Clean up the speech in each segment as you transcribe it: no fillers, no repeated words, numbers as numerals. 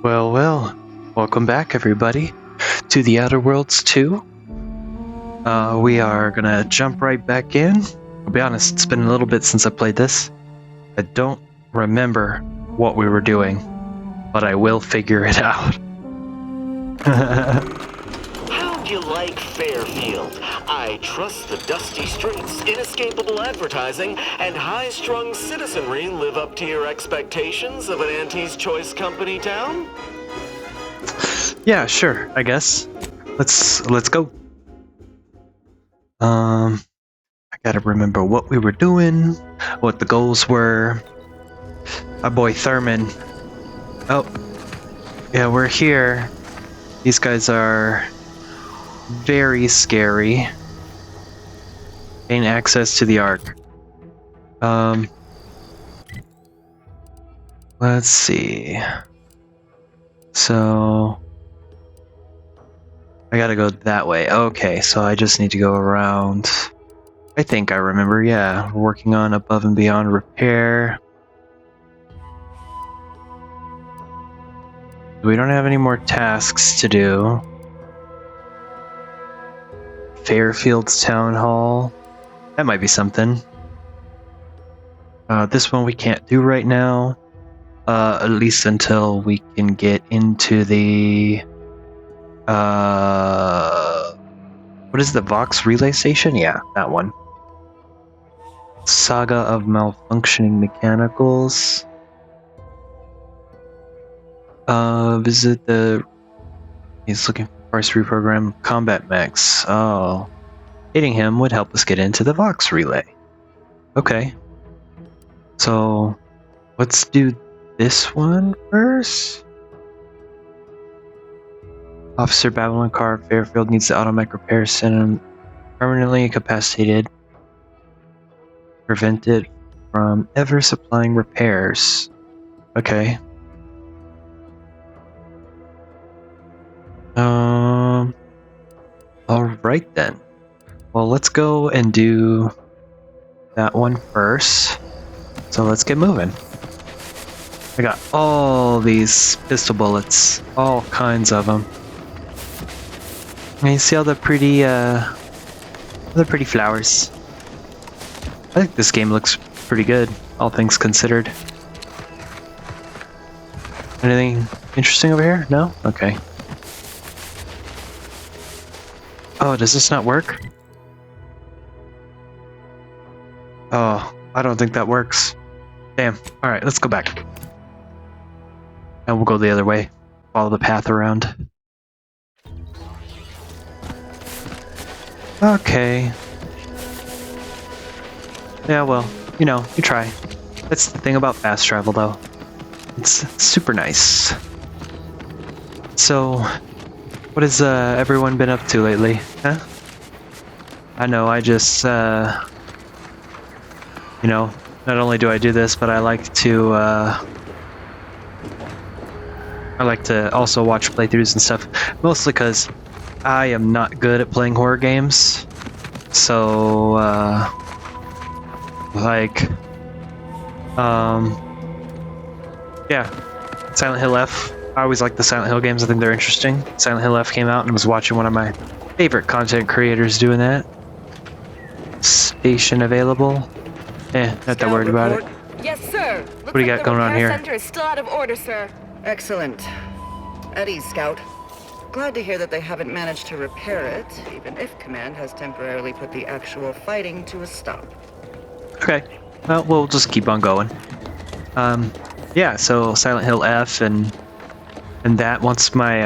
Well, welcome back everybody to The Outer Worlds 2. We are gonna jump right back in. I'll be honest, it's been a little bit since I played this. I don't remember what we were doing, but I will figure it out. How'd you like Fairfield? I trust the dusty streets, inescapable advertising, and high-strung citizenry live up to your expectations of an Auntie's Choice Company town? Yeah, sure, I guess. Let's go. I gotta remember what we were doing, what the goals were. Our boy Thurman. Oh, yeah, we're here. These guys are very scary. Gain access to the Ark. Let's see. So I gotta go that way. Okay, so I just need to go around. I think I remember, yeah. We're working on above and beyond repair. We don't have any more tasks to do. Fairfield's Town Hall. That might be something. This one we can't do right now. At least until we can get into the... what is the Vox Relay Station? Yeah, that one. Saga of Malfunctioning Mechanicals. Visit the... He's looking for parts to reprogram combat mechs. Oh. Hitting him would help us get into the Vox Relay. Okay. So, let's do this one first. Officer Babylon Car Fairfield needs the automech repair center permanently incapacitated. Prevented from ever supplying repairs. Okay. Alright then. Well, let's go and do that one first. So let's get moving. I got all these pistol bullets, all kinds of them. And you see all the pretty flowers. I think this game looks pretty good, all things considered. Anything interesting over here? No? Okay. Oh, does this not work? Oh, I don't think that works. Damn. Alright, let's go back. And we'll go the other way. Follow the path around. Okay. Yeah, well, you know, you try. That's the thing about fast travel, though. It's super nice. So, what has everyone been up to lately? Huh? I know, I just, you know, not only do I do this, but I like to also watch playthroughs and stuff. Mostly because I am not good at playing horror games. So, yeah. Silent Hill F. I always like the Silent Hill games. I think they're interesting. Silent Hill F came out and was watching one of my favorite content creators doing that. Station available. Not that worried about it. Yes, sir. What do you got going on here? The repair center is still out of order, sir. Excellent. At ease, Scout. Glad to hear that they haven't managed to repair it, even if Command has temporarily put the actual fighting to a stop. Okay. Well, we'll just keep on going. Yeah, so Silent Hill F and that once my,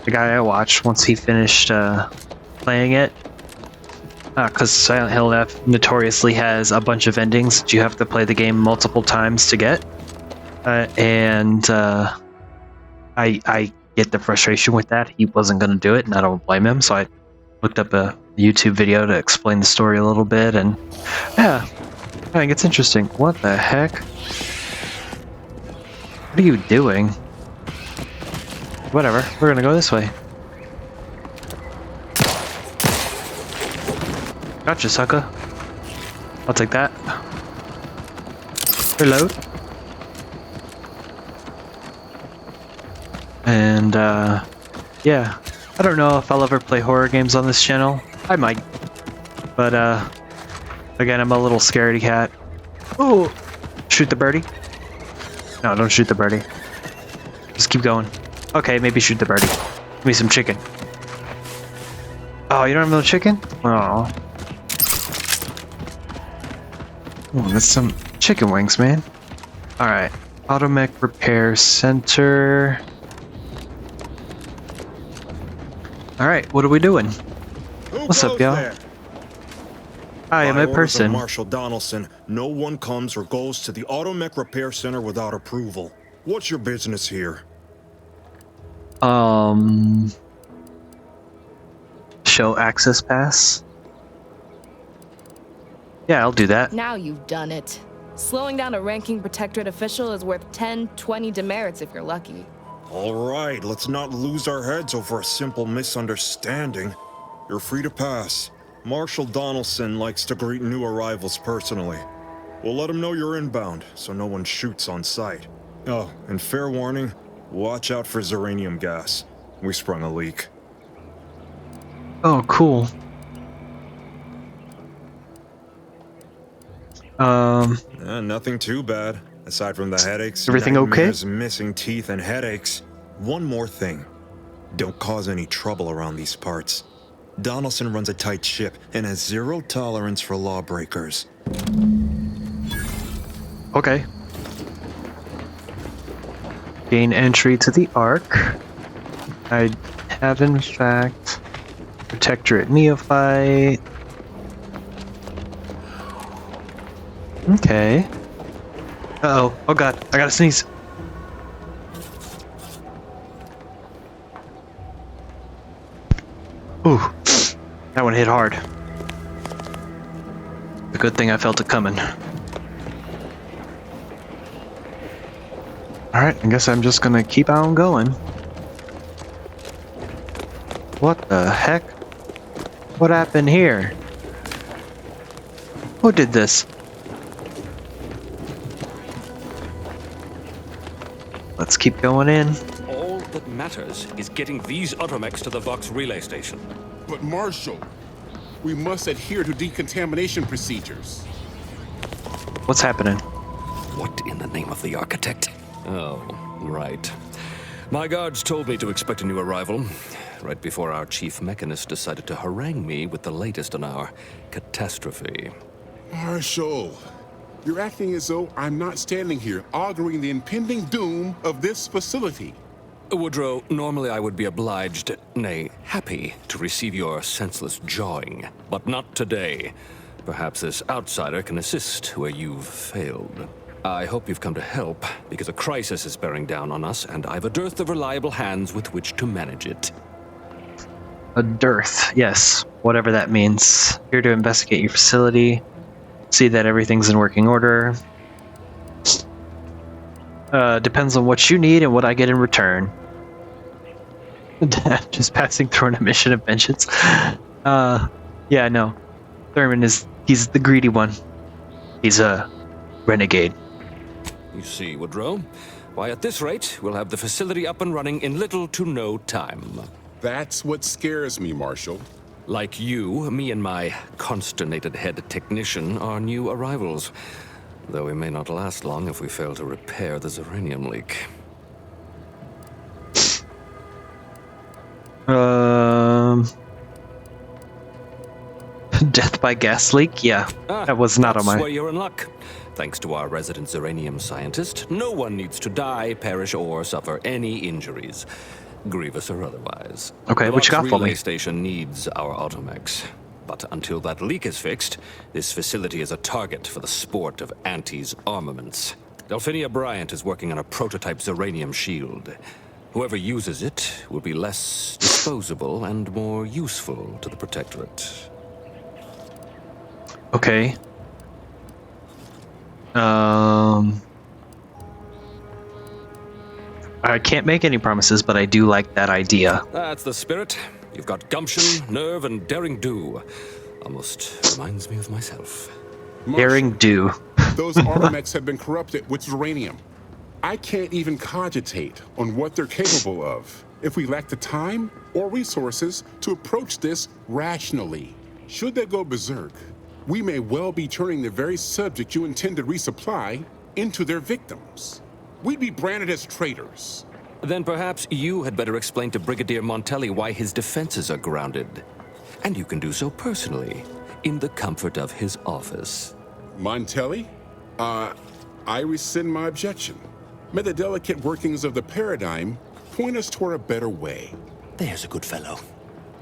the guy I watched, once he finished, playing it, because Silent Hill F notoriously has a bunch of endings that you have to play the game multiple times to get. I get the frustration with that. He wasn't going to do it, and I don't blame him, so I looked up a YouTube video to explain the story a little bit, and yeah, I think it's interesting. What the heck? What are you doing? Whatever, we're gonna go this way. Gotcha, sucker. I'll take that. Reload. And yeah, I don't know if I'll ever play horror games on this channel. I might, but again, I'm a little scaredy cat. Oh, shoot the birdie. No, don't shoot the birdie. Just keep going. Okay, maybe shoot the birdie. Give me some chicken. Oh, you don't have no chicken? Oh. Oh, that's some chicken wings, man. Alright. Automech Repair Center. Alright, what are we doing? What's up, y'all? Hi, I'm a person. Marshall Donaldson, no one comes or goes to the Automech Repair Center without approval. What's your business here? Show access pass? Yeah, I'll do that. Now you've done it. Slowing down a ranking protectorate official is worth 10, 20 demerits if you're lucky. All right, let's not lose our heads over a simple misunderstanding. You're free to pass. Marshall Donaldson likes to greet new arrivals personally. We'll let him know you're inbound, so no one shoots on sight. Oh, and fair warning, watch out for Zeranium gas. We sprung a leak. Oh, cool. Nothing too bad. Aside from the headaches, Everything okay? nightmares, missing teeth, and headaches. One more thing. Don't cause any trouble around these parts. Donaldson runs a tight ship and has zero tolerance for lawbreakers. Okay. Gain entry to the Ark. I have, in fact, Protectorate Neophyte. Okay. Uh-oh. Oh god, I gotta sneeze. Ooh. That one hit hard. A good thing I felt it coming. Alright, I guess I'm just gonna keep on going. What the heck? What happened here? Who did this? Let's keep going in. All that matters is getting these automechs to the Vox relay station. But Marshal, we must adhere to decontamination procedures. What's happening? What in the name of the architect? Oh, right. My guards told me to expect a new arrival, right before our chief mechanist decided to harangue me with the latest on our catastrophe. Marshal, you're acting as though I'm not standing here auguring the impending doom of this facility. Woodrow, normally I would be obliged, nay, happy, to receive your senseless jawing, but not today. Perhaps this outsider can assist where you've failed. I hope you've come to help, because a crisis is bearing down on us, and I've a dearth of reliable hands with which to manage it. A dearth, yes. Whatever that means. Here to investigate your facility. See that everything's in working order. Depends on what you need and what I get in return. Just passing through on a mission of vengeance. Yeah, no. Thurman he's the greedy one. He's a renegade. You see, Woodrow, why at this rate, we'll have the facility up and running in little to no time. That's what scares me, Marshal. Like you, me and my consternated head technician are new arrivals. Though we may not last long if we fail to repair the Zeranium leak. Death by gas leak? Yeah, that was not on That's my... where you're in luck. Thanks to our resident Zeranium scientist, no one needs to die, perish, or suffer any injuries, grievous or otherwise. Okay, The what you got Vox for me? relay station needs our automechs. But until that leak is fixed, this facility is a target for the sport of Anti's armaments. Delphinia Bryant is working on a prototype Zeranium shield. Whoever uses it will be less disposable and more useful to the Protectorate. Okay. I can't make any promises, but I do like that idea. That's the spirit. You've got gumption, nerve, and daring do. Almost reminds me of myself. Marshal, Daring do. those automechs have been corrupted with uranium. I can't even cogitate on what they're capable of if we lack the time or resources to approach this rationally. Should they go berserk, we may well be turning the very subject you intend to resupply into their victims. We'd be branded as traitors. Then perhaps you had better explain to Brigadier Montelli why his defenses are grounded. And you can do so personally, in the comfort of his office. Montelli? I rescind my objection. May the delicate workings of the paradigm point us toward a better way. There's a good fellow.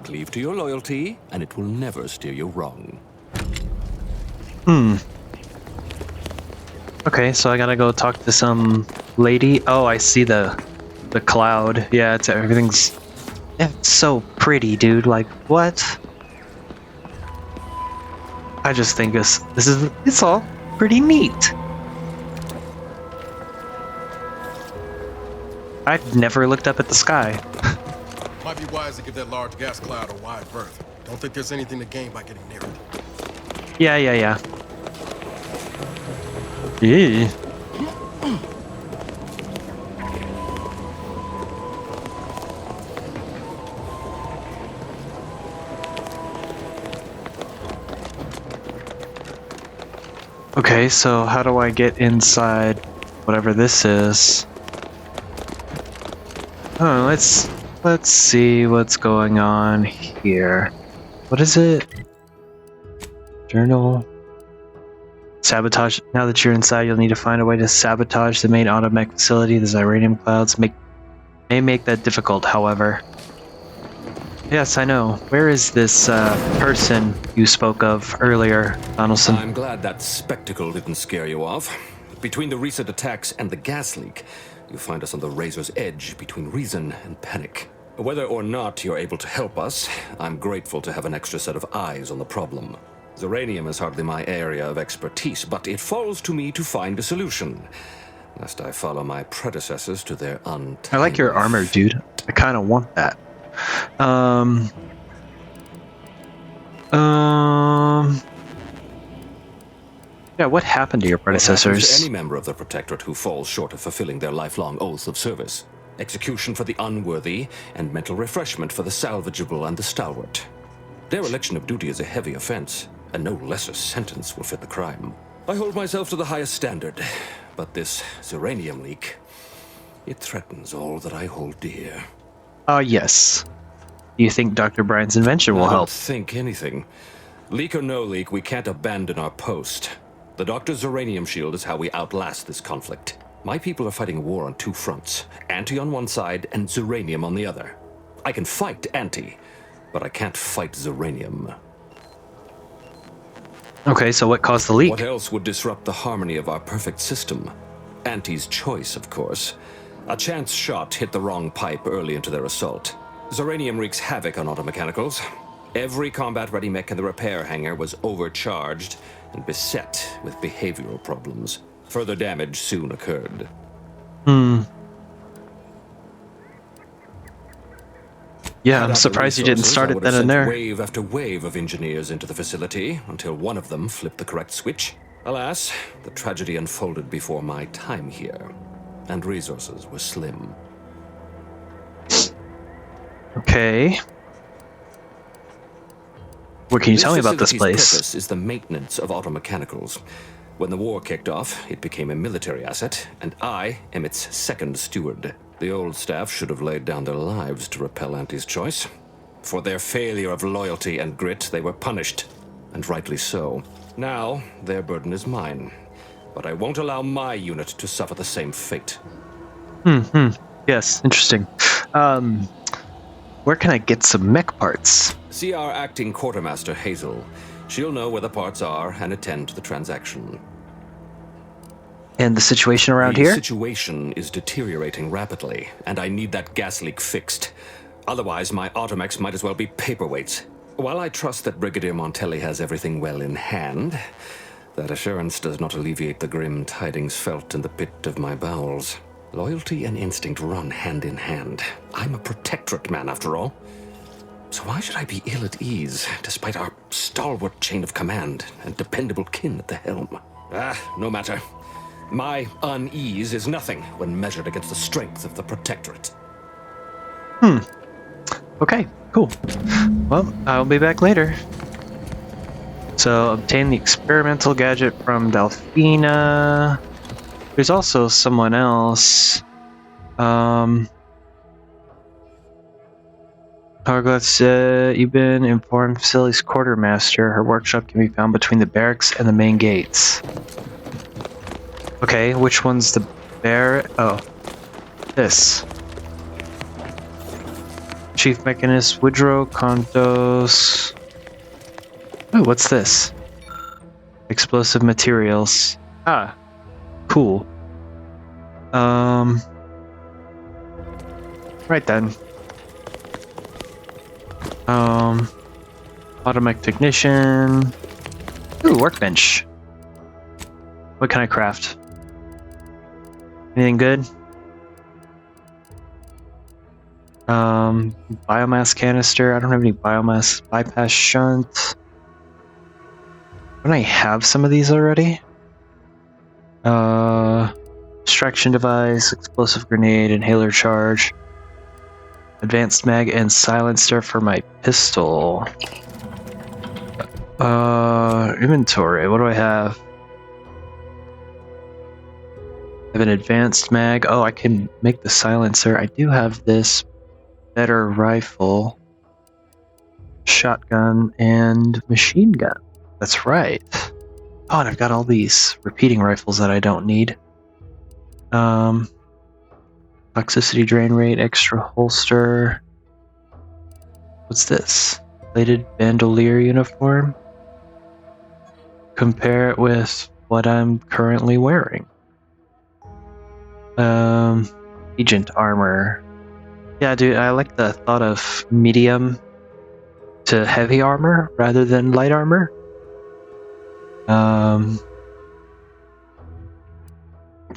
Cleave to your loyalty, and it will never steer you wrong. Okay, so I gotta go talk to some lady. Oh, I see the cloud. Yeah, everything's it's so pretty, dude. Like, what? I just think it's all pretty neat. I've never looked up at the sky. Might be wise to give that large gas cloud a wide berth. Don't think there's anything to gain by getting near it. Yeah. Yeah. Okay, so how do I get inside whatever this is? Oh, let's see what's going on here. What is it? Journal. Sabotage. Now that you're inside, you'll need to find a way to sabotage the main automech facility. The Xyranium clouds may make that difficult, however. Yes, I know. Where is this person you spoke of earlier, Donaldson? I'm glad that spectacle didn't scare you off. Between the recent attacks and the gas leak, you find us on the razor's edge between reason and panic. Whether or not you're able to help us, I'm grateful to have an extra set of eyes on the problem. Xyranium is hardly my area of expertise, but it falls to me to find a solution, lest I follow my predecessors to their untimely I like your armor, dude. I kind of want that. Yeah, what happened to your What happens predecessors? to any member of the Protectorate who falls short of fulfilling their lifelong oaths of service? Execution for the unworthy, and mental refreshment for the salvageable and the stalwart. Dereliction of duty is a heavy offense, and no lesser sentence will fit the crime. I hold myself to the highest standard, but this Xyranium leak, it threatens all that I hold dear. Yes. Do you think Dr. Bryan's invention will I help? don't think anything. Leak or no leak, we can't abandon our post. The Doctor's Xyranium shield is how we outlast this conflict. My people are fighting a war on two fronts, Anti on one side and Xyranium on the other. I can fight Anti, but I can't fight Xyranium. Okay, so what caused the leak? What else would disrupt the harmony of our perfect system? Anti's choice, of course. A chance shot hit the wrong pipe early into their assault. Xyranium wreaks havoc on automechanicals. Every combat-ready mech in the repair hangar was overcharged and beset with behavioral problems. Further damage soon occurred. Yeah, Had I I'm the surprised you didn't resources, start I it would then have and sent there. wave after wave of engineers into the facility until one of them flipped the correct switch. Alas, the tragedy unfolded before my time here, and resources were slim. Okay. What can you tell me about this facility's place? Purpose is the maintenance of automechanicals. When the war kicked off, it became a military asset, and I am its second steward. The old staff should have laid down their lives to repel Anti's choice. For their failure of loyalty and grit, they were punished, and rightly so. Now, their burden is mine, but I won't allow my unit to suffer the same fate. Yes, interesting. Where can I get some mech parts? See our acting quartermaster, Hazel. She'll know where the parts are and attend to the transaction. And the situation around The here? situation is deteriorating rapidly, and I need that gas leak fixed. Otherwise, my automechs might as well be paperweights. While I trust that Brigadier Montelli has everything well in hand, that assurance does not alleviate the grim tidings felt in the pit of my bowels. Loyalty and instinct run hand in hand. I'm a protectorate man, after all. So why should I be ill at ease, despite our stalwart chain of command and dependable kin at the helm? No matter. My unease is nothing when measured against the strength of the Protectorate. Okay, cool. Well, I'll be back later. So, obtain the experimental gadget from Delphina. There's also someone else. Targlet's, you've been informed Facility's quartermaster. Her workshop can be found between the barracks and the main gates. Okay, which one's the oh, this. Chief Mechanist Woodrow Contos. Oh, what's this? Explosive materials. Ah, cool. Right then. Automech technician. Ooh, workbench. What can I craft? Anything good? Biomass canister. I don't have any biomass. Bypass shunt. Don't I have some of these already? Distraction device, explosive grenade, inhaler charge. Advanced mag and silencer for my pistol. Inventory. What do I have? I have an advanced mag. Oh, I can make the silencer. I do have this better rifle, shotgun, and machine gun. That's right. Oh, and I've got all these repeating rifles that I don't need. Toxicity drain rate, extra holster. What's this? Plated bandolier uniform? Compare it with what I'm currently wearing. Agent armor. Yeah, dude, I like the thought of medium to heavy armor rather than light armor.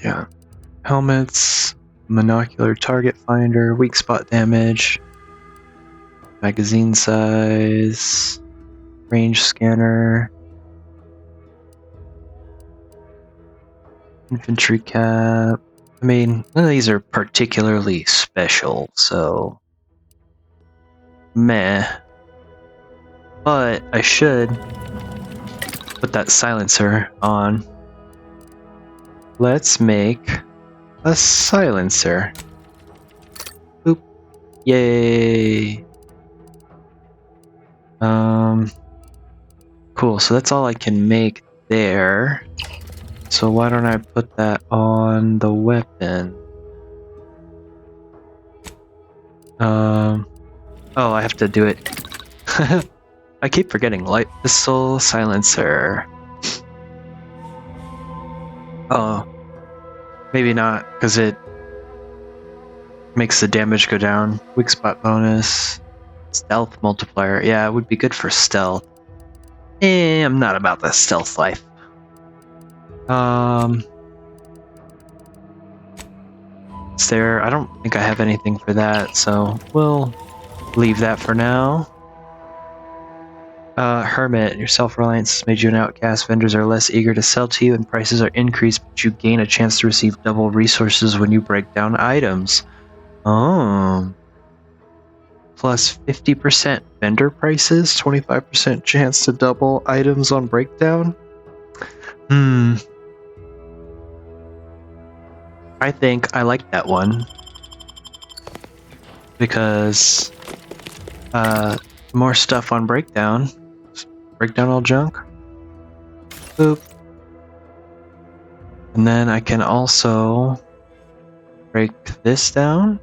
Yeah. Helmets, monocular target finder, weak spot damage, magazine size, range scanner, infantry cap. I mean, none of these are particularly special, so meh. But I should put that silencer on. Let's make a silencer. Boop. Yay. Cool, so that's all I can make there. So why don't I put that on the weapon? Oh, I have to do it. I keep forgetting. Light pistol, silencer. Oh, maybe not, because it makes the damage go down. Weak spot bonus. Stealth multiplier. Yeah, it would be good for stealth. I'm not about the stealth life. Is there? I don't think I have anything for that, so we'll leave that for now. Hermit, your self-reliance has made you an outcast. Vendors are less eager to sell to you and prices are increased, but you gain a chance to receive double resources when you break down items. Oh. Plus 50% vendor prices, 25% chance to double items on breakdown. I think I like that one. Because more stuff on breakdown. Break down all junk. Boop. And then I can also break this down.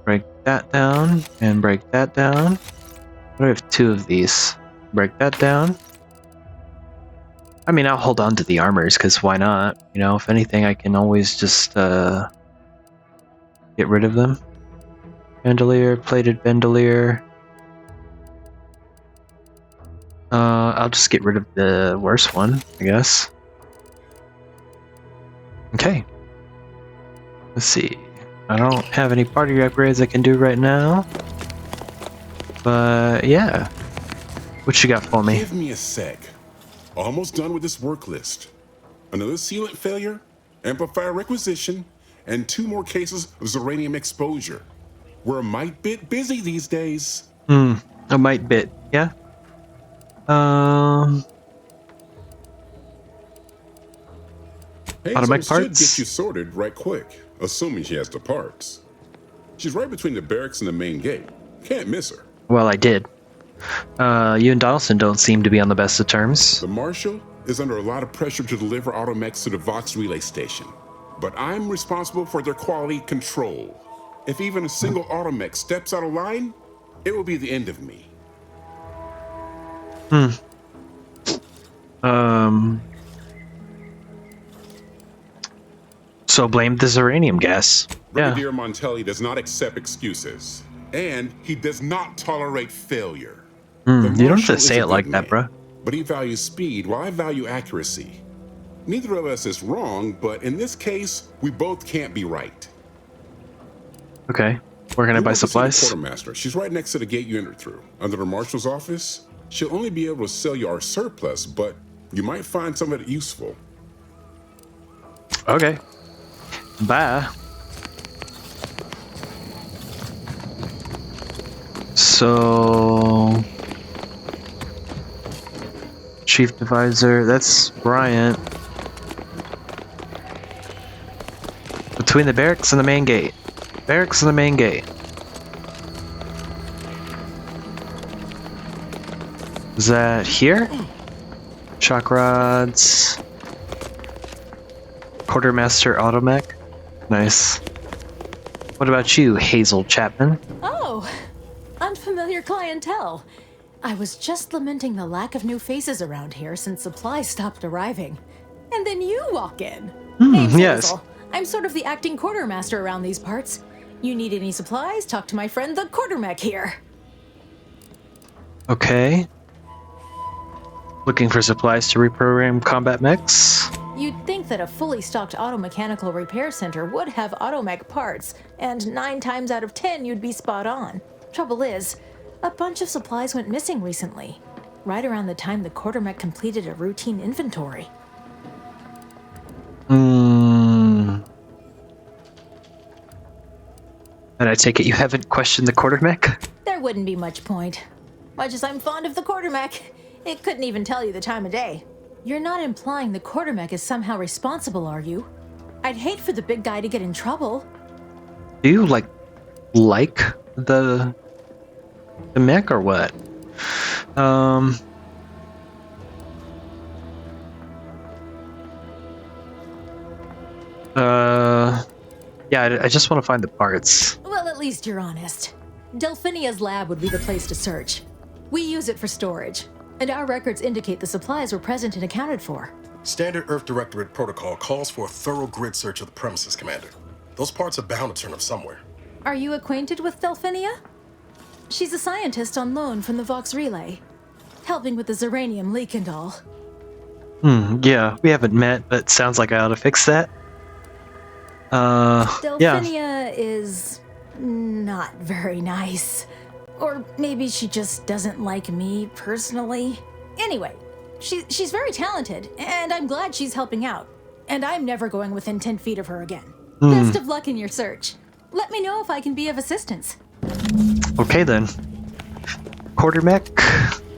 Break that down and break that down. What do I have? Two of these. Break that down. I mean, I'll hold on to the armors because why not? You know, if anything, I can always just get rid of them. Bandolier, plated bandolier. I'll just get rid of the worst one, I guess. Okay. Let's see. I don't have any party upgrades I can do right now. But yeah. What you got for me? Give me a sec. Almost done with this work list. Another sealant failure, amplifier requisition, and 2 more cases of Zeranium exposure. We're a mite bit busy these days. A mite bit, yeah. Hazel Automatic should parts? get you sorted right quick, assuming she has the parts. She's right between the barracks and the main gate. Can't miss her. Well, I did. You and Donaldson don't seem to be on the best of terms. The Marshal is under a lot of pressure to deliver automechs to the Vox relay station, but I'm responsible for their quality control. If even a single automech steps out of line, it will be the end of me. So blame the Zeranium gas. Yeah. Brigadier Montelli does not accept excuses, and he does not tolerate failure. The You don't have Marshal to is say a it like good that, man, bruh. but he values speed while I value accuracy. Neither of us is wrong, but in this case, we both can't be right. Okay. Where can I You buy want to see the supplies? quartermaster. She's right next to the gate you entered through. Under the marshal's office, she'll only be able to sell you our surplus, but you might find some of it useful. Okay. Bye. So... Chief Divisor, that's Bryant. Between the barracks and the main gate. Barracks and the main gate. Is that here? Shock rods. Quartermaster Automech. Nice. What about you, Hazel Chapman? Oh, unfamiliar clientele. I was just lamenting the lack of new faces around here since supplies stopped arriving. And then you walk in. Name's yes. Hazel. I'm sort of the acting quartermaster around these parts. You need any supplies? Talk to my friend the quartermech here. Okay. Looking for supplies to reprogram combat mechs? You'd think that a fully stocked auto-mechanical repair center would have automech parts, and 9 times out of 10 you'd be spot on. Trouble is, a bunch of supplies went missing recently, right around the time the quartermech completed a routine inventory. And I take it you haven't questioned the quartermech? There wouldn't be much point. Much as I'm fond of the quartermech, it couldn't even tell you the time of day. You're not implying the quartermech is somehow responsible, are you? I'd hate for the big guy to get in trouble. Do you like the mech or what? Yeah, I just want to find the parts. Well, at least you're honest. Delphinia's lab would be the place to search. We use it for storage, and our records indicate the supplies were present and accounted for. Standard Earth Directorate protocol calls for a thorough grid search of the premises, Commander. Those parts are bound to turn up somewhere. Are you acquainted with Delphinia? She's a scientist on loan from the Vox Relay, helping with the Zeranium leak and all. Yeah, we haven't met, but sounds like I ought to fix that. Yeah. Delphinia is not very nice. Or maybe she just doesn't like me personally. Anyway, she's very talented, and I'm glad she's helping out. And I'm never going within 10 feet of her again. Best of luck in your search. Let me know if I can be of assistance. Okay then. Quartermech,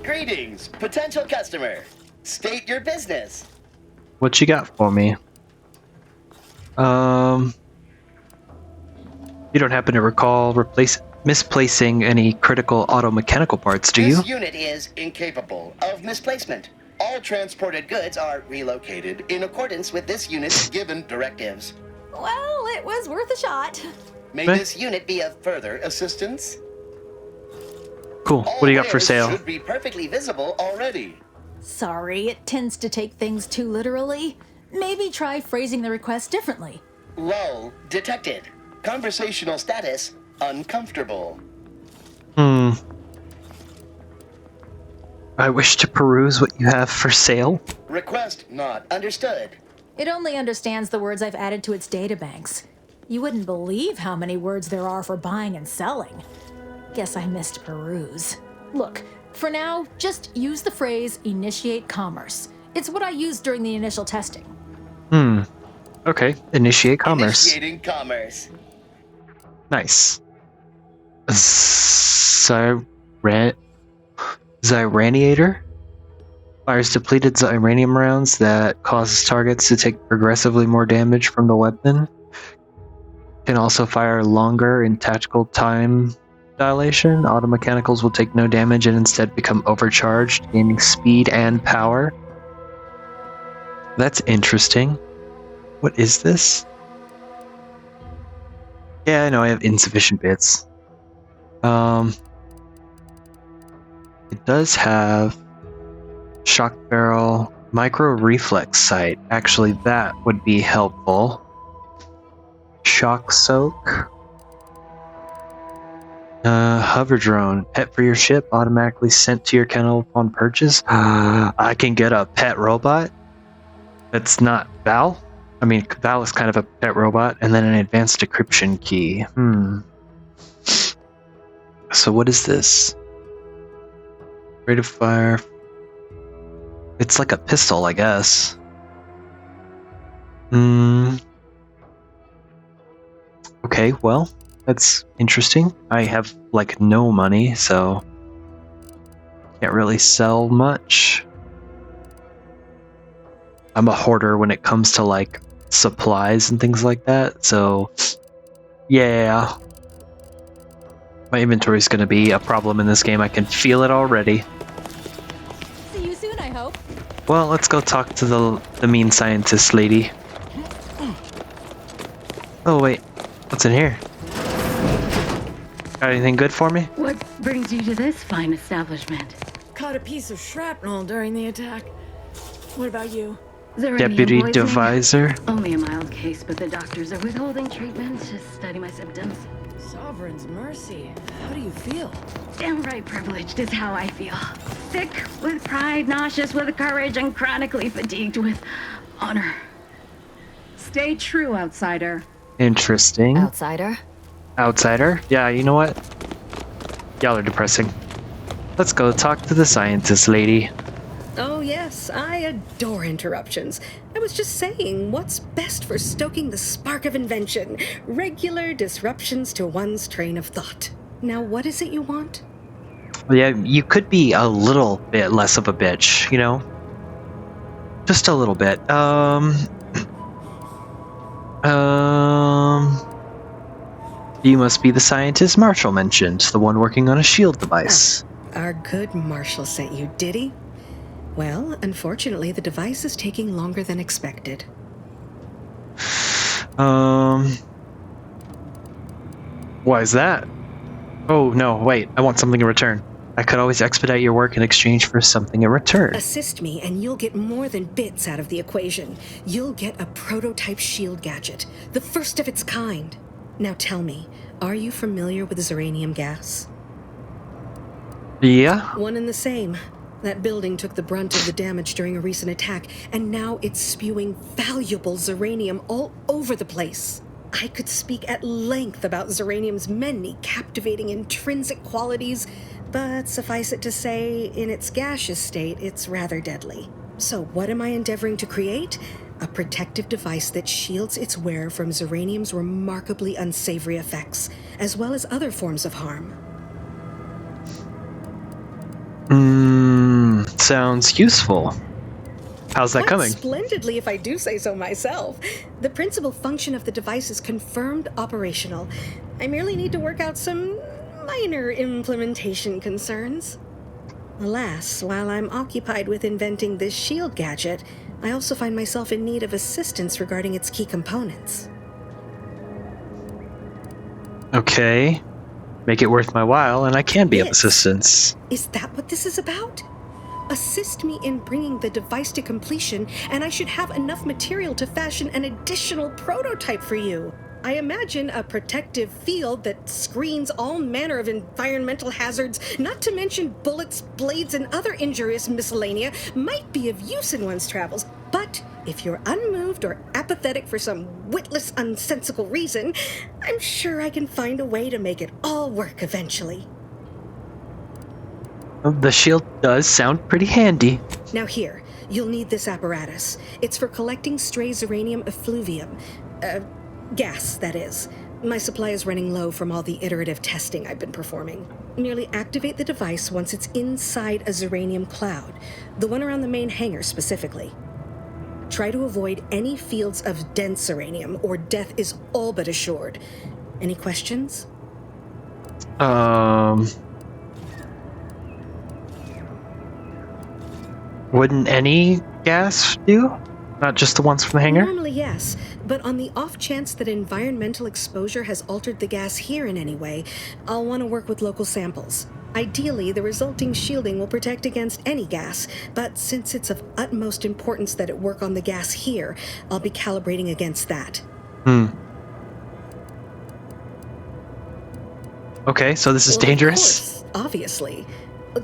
Greetings, potential customer. State your business. what you got for me? You don't happen to recall misplacing any critical auto-mechanical parts, do you? This unit is incapable of misplacement. All transported goods are relocated in accordance with this unit's given directives. Well, it was worth a shot. May Okay. this unit be of further assistance? Cool. What do you got for All sale? wares should be perfectly visible already. Sorry, it tends to take things too literally. Maybe try phrasing the request differently. Lull detected. Conversational status uncomfortable. I wish to peruse what you have for sale. Request not understood. It only understands the words I've added to its databanks. You wouldn't believe how many words there are for buying and selling. Guess I missed peruse. Look, for now, just use the phrase initiate commerce. It's what I used during the initial testing. Okay. Initiate commerce. Initiating commerce. Nice. Zyraniator? Fires depleted Zyranium rounds that causes targets to take progressively more damage from the weapon. Can also fire longer in tactical time dilation. Automechanicals will take no damage and instead become overcharged, gaining speed and power. That's interesting. What is this? Yeah, I know I have insufficient bits. It does have shock barrel, micro reflex sight. Actually, that would be helpful. Shock soak. Hover drone. Pet for your ship, automatically sent to your kennel upon purchase. I can get a pet robot. That's not Val. I mean, Val is kind of a pet robot, and then an advanced decryption key. So what is this? Rate of fire. It's like a pistol, I guess. Okay, well, that's interesting. I have, like, no money, so can't really sell much. I'm a hoarder when it comes to, like, supplies and things like that, so yeah. My inventory is going to be a problem in this game. I can feel it already. See you soon, I hope. Well, let's go talk to the mean scientist lady. Oh, wait. What's in here? Got anything good for me? What brings you to this fine establishment? Caught a piece of shrapnel during the attack. What about you? Zeranium Deputy poisoning? Deviser? Only a mild case, but the doctors are withholding treatment to study my symptoms. Sovereign's mercy. How do you feel? Downright privileged is how I feel. Sick with pride, nauseous with courage, and chronically fatigued with honor. Stay true, outsider. Interesting. Outsider? Outsider? Yeah, you know what? Y'all are depressing. Let's go talk to the scientist lady. Oh yes, I adore interruptions. I was just saying, what's best for stoking the spark of invention? Regular disruptions to one's train of thought. Now what is it you want? Yeah, you could be a little bit less of a bitch, you know? Just a little bit. You must be the scientist Marshall mentioned, the one working on a shield device. Our good Marshall sent you, did he? Well, unfortunately, the device is taking longer than expected. Why is that? Oh, no, wait, I want something in return. I could always expedite your work in exchange for something in return. Assist me, and you'll get more than bits out of the equation. You'll get a prototype shield gadget, the first of its kind. Now tell me, are you familiar with Zeranium gas? Yeah? One and the same. That building took the brunt of the damage during a recent attack, and now it's spewing valuable Zeranium all over the place. I could speak at length about Zeranium's many captivating intrinsic qualities, but suffice it to say, in its gaseous state, it's rather deadly. So what am I endeavoring to create? A protective device that shields its wearer from Zeranium's remarkably unsavory effects, as well as other forms of harm. Sounds useful. How's that Quite coming? Splendidly, if I do say so myself. The principal function of the device is confirmed operational. I merely need to work out some minor implementation concerns. Alas, while I'm occupied with inventing this shield gadget, I also find myself in need of assistance regarding its key components. Okay. Make it worth my while, and I can be of Yes. assistance. Is that what this is about? Assist me in bringing the device to completion, and I should have enough material to fashion an additional prototype for you. I imagine a protective field that screens all manner of environmental hazards, not to mention bullets, blades, and other injurious miscellanea, might be of use in one's travels. But if you're unmoved or apathetic for some witless, unsensical reason, I'm sure I can find a way to make it all work eventually. The shield does sound pretty handy. Now here, You'll need this apparatus. It's for collecting stray Zeranium effluvium. Gas, that is. My supply is running low from all the iterative testing I've been performing. Merely activate the device once it's inside a Zeranium cloud, the one around the main hangar specifically. Try to avoid any fields of dense Zeranium, or death is all but assured. Any questions? Wouldn't any gas do? Not just the ones from the hangar? Normally, yes, but on the off chance that environmental exposure has altered the gas here in any way, I'll want to work with local samples. Ideally, the resulting shielding will protect against any gas, but since it's of utmost importance that it work on the gas here, I'll be calibrating against that. Okay, so this is dangerous? Of course, obviously.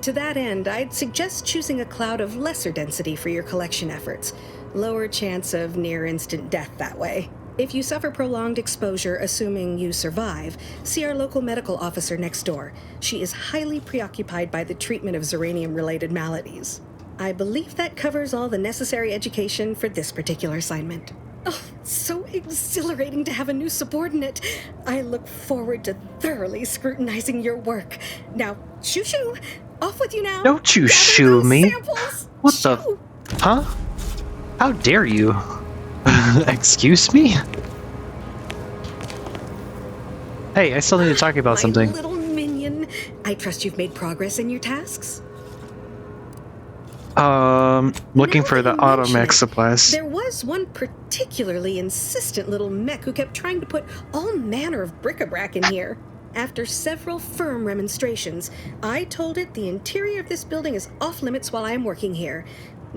To that end, I'd suggest choosing a cloud of lesser density for your collection efforts. Lower chance of near-instant death that way. If you suffer prolonged exposure, assuming you survive, see our local medical officer next door. She is highly preoccupied by the treatment of Zeranium-related maladies. I believe that covers all the necessary education for this particular assignment. Oh, so exhilarating to have a new subordinate. I look forward to thoroughly scrutinizing your work. Now, shoo-shoo! Off with you now! Don't you Gather shoo those me! samples. What the? Huh? How dare you? Excuse me? Hey, I still need to talk about something. My little minion. I trust you've made progress in your tasks? Looking for the automech supplies. There was one particularly insistent little mech who kept trying to put all manner of bric-a-brac in here. After several firm remonstrations, I told it the interior of this building is off limits while I'm working here.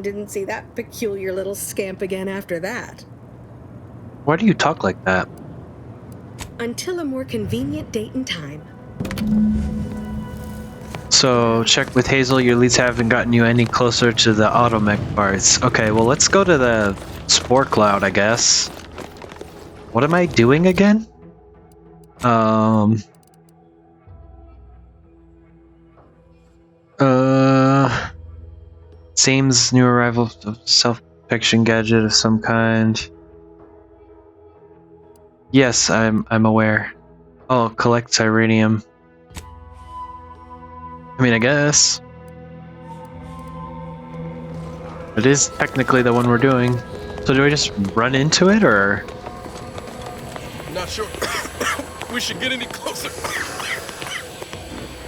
Didn't see that peculiar little scamp again after that. Why do you talk like that? Until a more convenient date and time. So, check with Hazel, your leads haven't gotten you any closer to the automech parts. Okay, well let's go to the Spore Cloud, I guess. What am I doing again? Seems new arrival of self-protection gadget of some kind. Yes, I'm aware. Oh, collect Zeranium. I mean, I guess. It is technically the one we're doing. So do I just run into it, or? Not sure we should get any closer.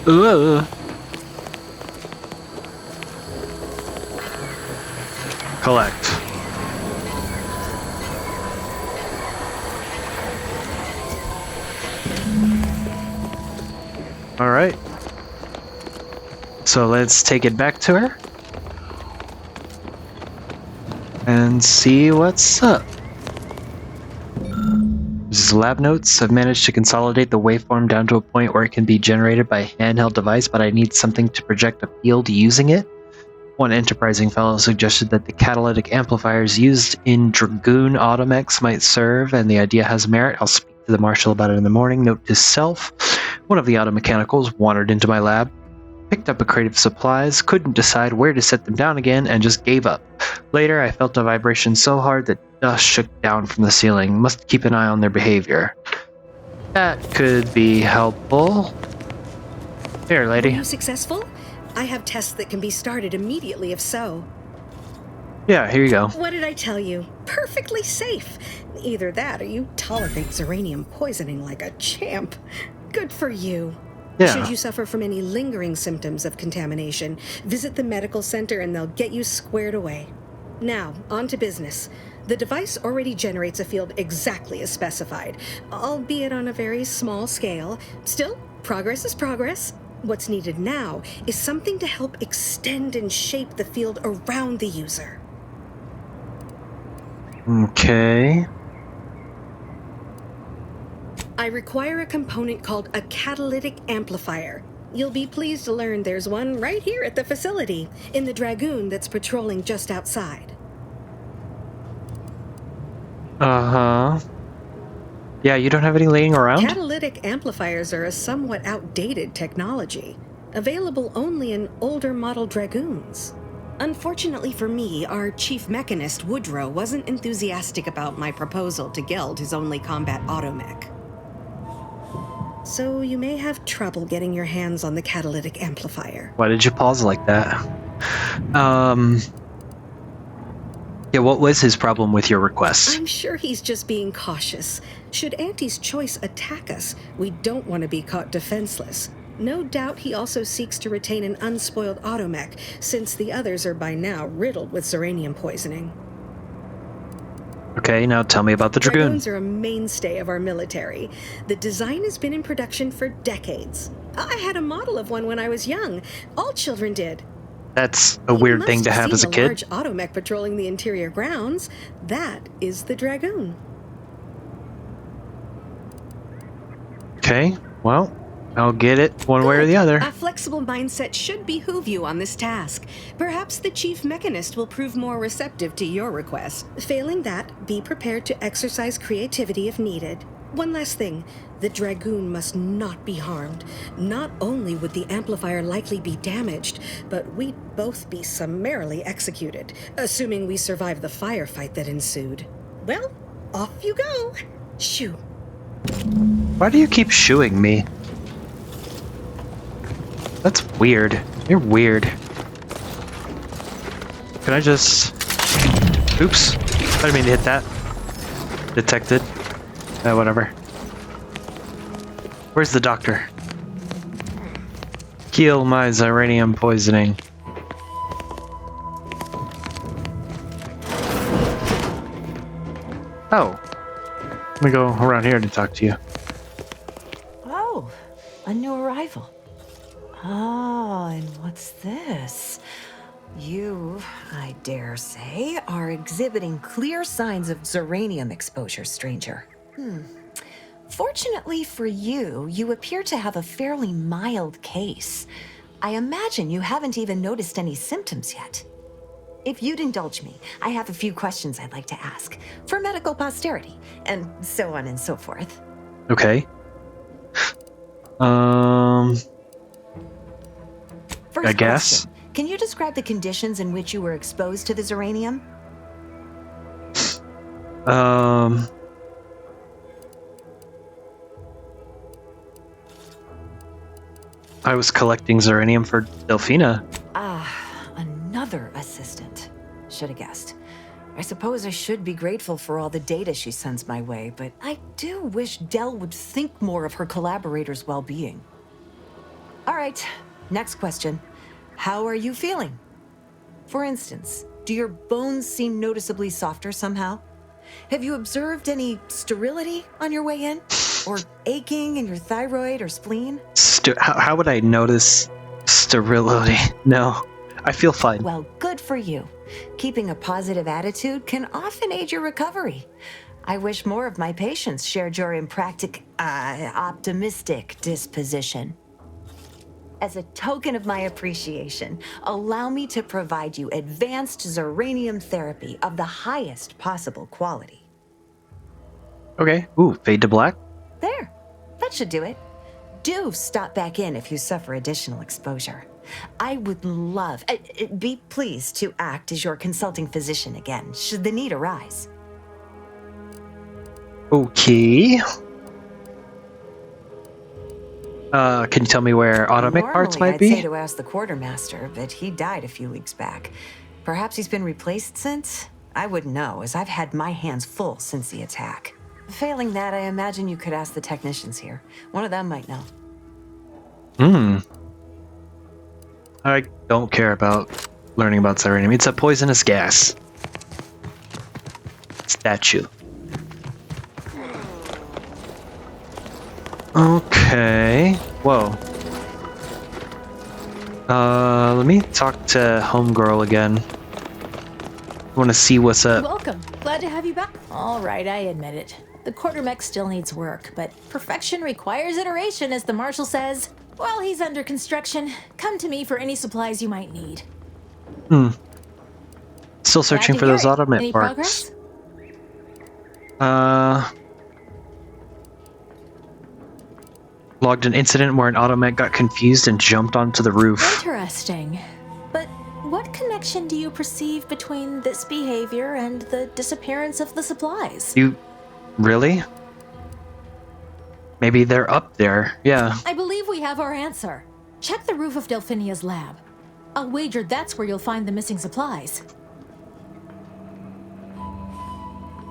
Ugh. Collect. All right. So let's take it back to her and see what's up. This is lab notes. I've managed to consolidate the waveform down to a point where it can be generated by a handheld device, but I need something to project a field using it. One enterprising fellow suggested that the catalytic amplifiers used in Dragoon automechs might serve, and the idea has merit. I'll speak to the Marshal about it in the morning. Note to self, one of the automechanicals wandered into my lab, picked up a crate of supplies, couldn't decide where to set them down again, and just gave up. Later, I felt a vibration so hard that dust shook down from the ceiling. Must keep an eye on their behavior. That could be helpful. Here, lady. Were you successful? I have tests that can be started immediately if so. Yeah, here you go. What did I tell you? Perfectly safe. Either that or you tolerate Zeranium poisoning like a champ. Good for you. Yeah. Should you suffer from any lingering symptoms of contamination, visit the medical center and they'll get you squared away. Now, on to business. The device already generates a field exactly as specified, albeit on a very small scale. Still, progress is progress. What's needed now is something to help extend and shape the field around the user. Okay. I require a component called a catalytic amplifier. You'll be pleased to learn there's one right here at the facility, in the Dragoon that's patrolling just outside. Uh-huh. Yeah, you don't have any laying around? Catalytic amplifiers are a somewhat outdated technology, available only in older model Dragoons. Unfortunately for me, our chief mechanist, Woodrow, wasn't enthusiastic about my proposal to Geld his only combat automech. So you may have trouble getting your hands on the catalytic amplifier. Why did you pause like that? Yeah, what was his problem with your request? I'm sure he's just being cautious. Should Auntie's choice attack us, we don't want to be caught defenseless. No doubt he also seeks to retain an unspoiled automech, since the others are by now riddled with Zeranium poisoning. Okay, now tell me about the Dragoon. Dragoons are a mainstay of our military. The design has been in production for decades. I had a model of one when I was young. All children did. That's a weird thing to have as a kid. Large automech patrolling the interior grounds. That is the Dragoon. Okay, well, I'll get it one way or the other. A flexible mindset should behoove you on this task. Perhaps the chief mechanist will prove more receptive to your request. Failing that, be prepared to exercise creativity if needed. One last thing. The Dragoon must not be harmed. Not only would the amplifier likely be damaged, but we'd both be summarily executed, assuming we survive the firefight that ensued. Well, off you go. Shoo. Why do you keep shooing me? That's weird. You're weird. Can I just... Oops. I didn't mean to hit that. Detected. Whatever. Where's the doctor? Kill my Zeranium poisoning. Oh. Let me go around here to talk to you. Oh, a new arrival. Oh, and what's this? You, I dare say, are exhibiting clear signs of Zeranium exposure, stranger. Fortunately for you, you appear to have a fairly mild case. I imagine you haven't even noticed any symptoms yet. If you'd indulge me, I have a few questions I'd like to ask, for medical posterity, and so on and so forth. Okay. First I guess. question, can you describe the conditions in which you were exposed to the Zeranium? I was collecting Zeranium for Delphina. Another assistant. Should have guessed. I suppose I should be grateful for all the data she sends my way, but I do wish Del would think more of her collaborators' well-being. All right, next question. How are you feeling? For instance, do your bones seem noticeably softer somehow? Have you observed any sterility on your way in? Or aching in your thyroid or spleen? How would I notice sterility? No, I feel fine. Well, good for you. Keeping a positive attitude can often aid your recovery. I wish more of my patients shared your optimistic disposition. As a token of my appreciation, allow me to provide you advanced Zeranium therapy of the highest possible quality. Okay. Ooh, fade to black. There. That should do it. Do stop back in if you suffer additional exposure. I would love, be pleased to act as your consulting physician again, should the need arise. Okay. Can you tell me where automech parts might be? I'd say to ask the quartermaster, but he died a few weeks back. Perhaps he's been replaced since? I wouldn't know, as I've had my hands full since the attack. Failing that, I imagine you could ask the technicians here. One of them might know. I don't care about learning about Zeranium. It's a poisonous gas. Statue. Okay. Whoa. Let me talk to Homegirl again. I want to see what's up. Welcome. Glad to have you back. All right, I admit it. The quartermech still needs work, but perfection requires iteration, as the Marshal says. While he's under construction, come to me for any supplies you might need. Still searching for those automech Any parts. Progress? Logged an incident where an automech got confused and jumped onto the roof. Interesting. But what connects connection do you perceive between this behavior and the disappearance of the supplies? You really? Maybe they're up there. Yeah. I believe we have our answer. Check the roof of Delphinia's lab. I'll wager that's where you'll find the missing supplies.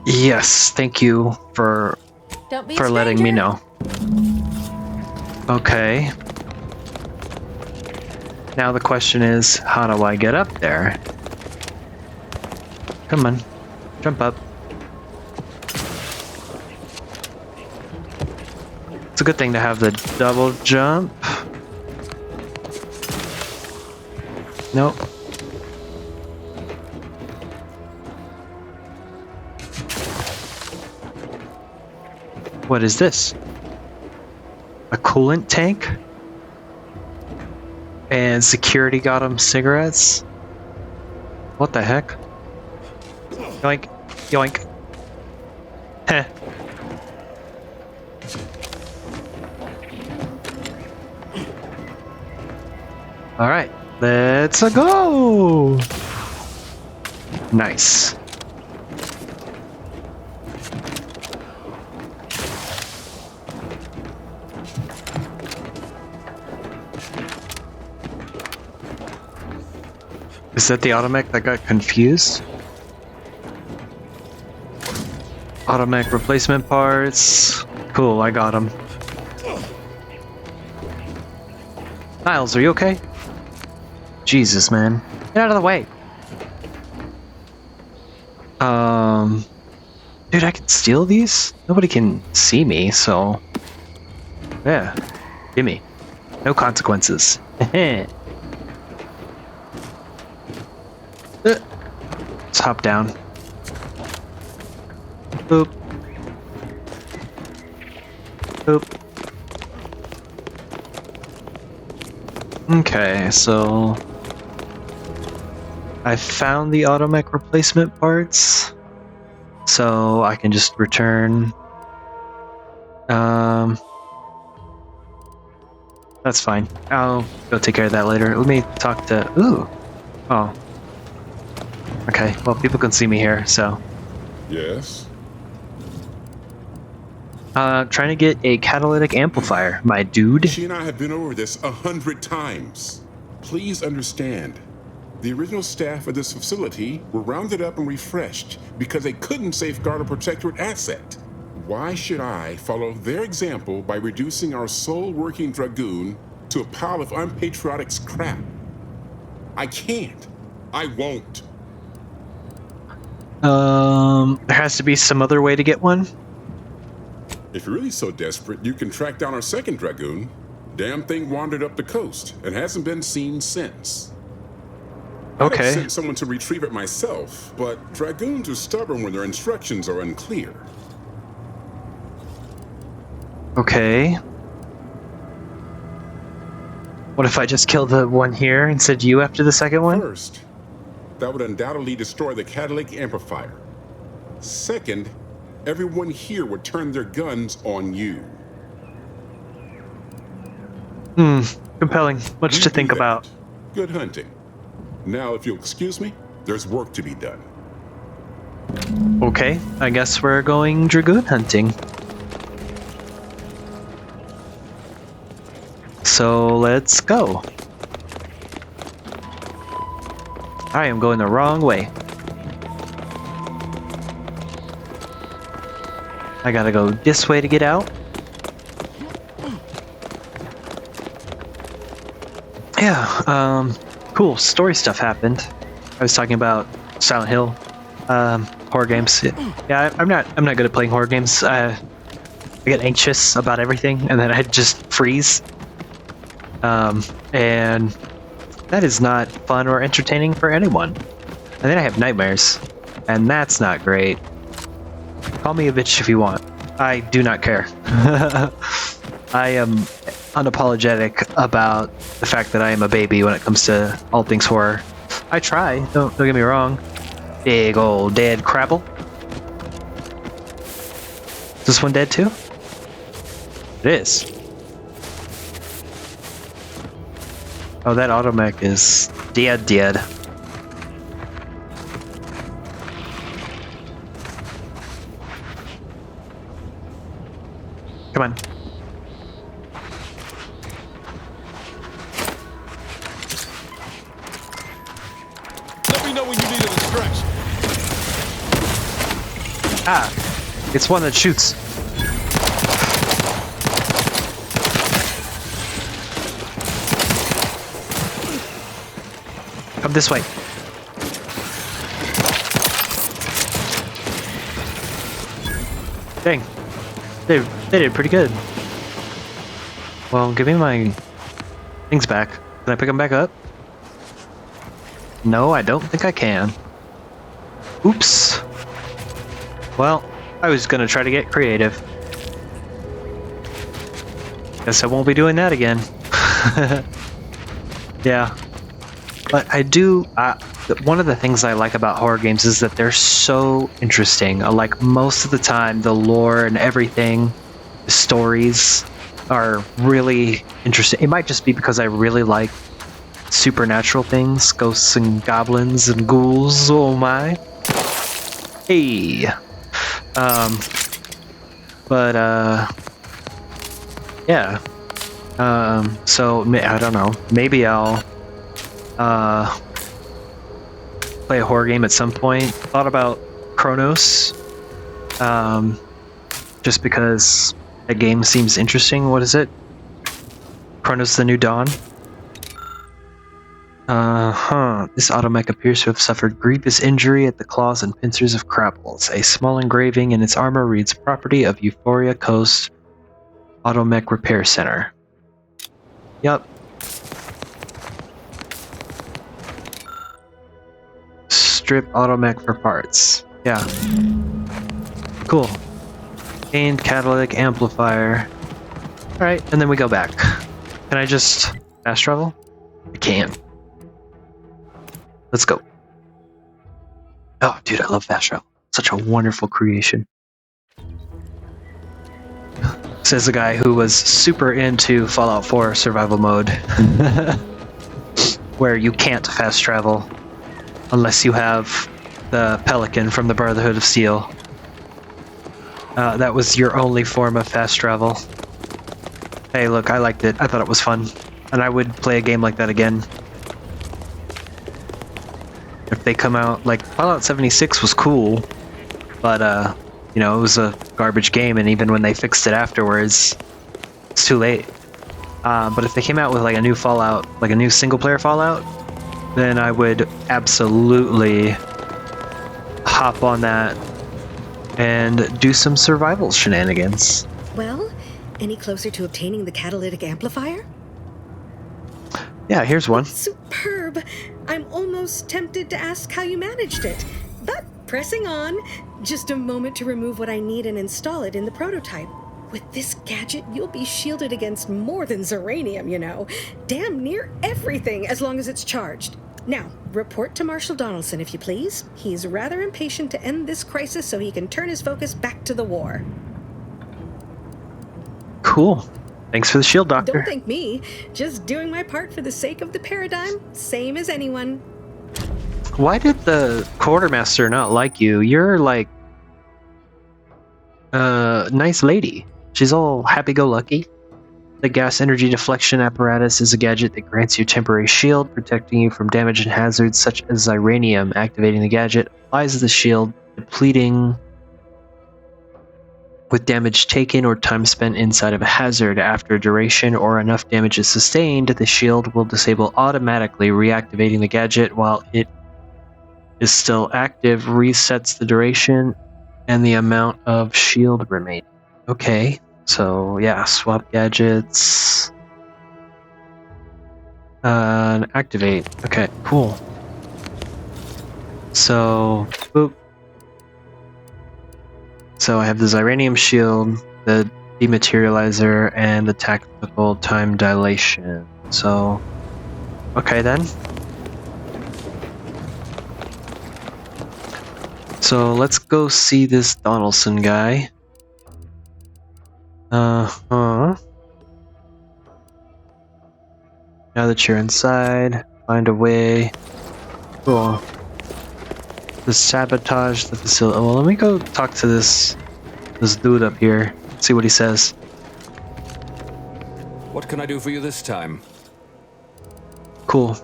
Yes, thank you for Don't be a letting me stranger. know. Okay. Now the question is, how do I get up there? Come on, jump up. It's a good thing to have the double jump. Nope. What is this? A coolant tank? And security got him cigarettes? What the heck? Yoink. Yoink. Heh. Alright, let's go! Nice. Is that the automech that got confused? Automech replacement parts. Cool, I got them. Niles, are you okay? Jesus, man. Get out of the way. Dude, I can steal these? Nobody can see me, so... Yeah. Gimme. No consequences. Let's hop down. Boop. Boop. Okay, so... I found the automech replacement parts. So I can just return... That's fine. I'll go take care of that later. Let me talk to... Ooh. Oh. Okay, well, people can see me here, so... Yes? Trying to get a catalytic amplifier, my dude. She and I have been over this 100 times. Please understand. The original staff of this facility were rounded up and refreshed because they couldn't safeguard a protectorate asset. Why should I follow their example by reducing our sole working Dragoon to a pile of unpatriotic scrap? I can't. I won't. There has to be some other way to get one? If you're really so desperate, you can track down our second Dragoon. Damn thing wandered up the coast and hasn't been seen since. I'd have sent someone to retrieve it myself, but Dragoons are stubborn when their instructions are unclear. Okay. What if I just kill the one here and send you after the second one? First, that would undoubtedly destroy the catalytic amplifier. Second, everyone here would turn their guns on you. Compelling. Much to think about. Good hunting. Now, if you'll excuse me, there's work to be done. Okay, I guess we're going Dragoon hunting. So let's go. I am going the wrong way. I gotta go this way to get out. Yeah, cool story stuff happened. I was talking about Silent Hill, horror games. Yeah, I'm not good at playing horror games. I get anxious about everything, and then I just freeze. And that is not fun or entertaining for anyone. And then I have nightmares, and that's not great. Call me a bitch if you want. I do not care. I am unapologetic about the fact that I am a baby when it comes to all things horror. I try, don't get me wrong. Big old dead Crabble. Is this one dead too? It is. Oh, that automech is dead. Come on. Let me know when you need a distraction. Ah, it's one that shoots. Come this way. Dang. They did pretty good. Well, give me my things back. Can I pick them back up? No, I don't think I can. Oops. Well, I was gonna try to get creative. Guess I won't be doing that again. Yeah. But I do, one of the things I like about horror games is that they're so interesting. Like, most of the time, the lore and everything, the stories are really interesting. It might just be because I really like supernatural things, ghosts and goblins and ghouls, oh my. Hey! Yeah. So, I don't know, maybe I'll play a horror game at some point. Thought about Chronos, just because that game seems interesting. What is it? Chronos: The New Dawn? This automech appears to have suffered grievous injury at the claws and pincers of Krabbles. A small engraving in its armor reads, "Property of Euphoria Coast Automech Repair Center." Yup. Strip automech for parts. Yeah. Cool. Gained catalytic amplifier. Alright, and then we go back. Can I just fast travel? I can. Let's go. Oh, dude, I love fast travel. Such a wonderful creation. Says the guy who was super into Fallout 4 survival mode. Where you can't fast travel unless you have the Pelican from the Brotherhood of Steel. That was your only form of fast travel. Hey, look, I liked it. I thought it was fun. And I would play a game like that again. If they come out, like, Fallout 76 was cool, but, you know, it was a garbage game, and even when they fixed it afterwards, it's too late. But if they came out with, like, a new Fallout, like a new single-player Fallout, then I would absolutely hop on that and do some survival shenanigans. Well, any closer to obtaining the catalytic amplifier? Yeah, here's one. Superb! I'm almost tempted to ask how you managed it. But pressing on, just a moment to remove what I need and install it in the prototype. With this gadget, you'll be shielded against more than Zeranium, you know. Damn near everything, as long as it's charged. Now, report to Marshal Donaldson, if you please. He's rather impatient to end this crisis so he can turn his focus back to the war. Cool. Thanks for the shield, Doctor. Don't thank me. Just doing my part for the sake of the paradigm, same as anyone. Why did the quartermaster not like you? You're like a nice lady. She's all happy-go-lucky. The gas energy deflection apparatus is a gadget that grants you temporary shield, protecting you from damage and hazards such as Zeranium. Activating the gadget applies the shield, depleting with damage taken or time spent inside of a hazard. After a duration or enough damage is sustained, the shield will disable automatically. Reactivating the gadget while it is still active resets the duration and the amount of shield remaining. Okay, so yeah, swap gadgets. Activate. Okay, cool. So, boop. So I have the Zeranium shield, the dematerializer, and the tactical time dilation. So, okay then. So let's go see this Donaldson guy. Now that you're inside, find a way. Cool. To sabotage the facility. Well, let me go talk to this dude up here. See what he says. What can I do for you this time? Cool.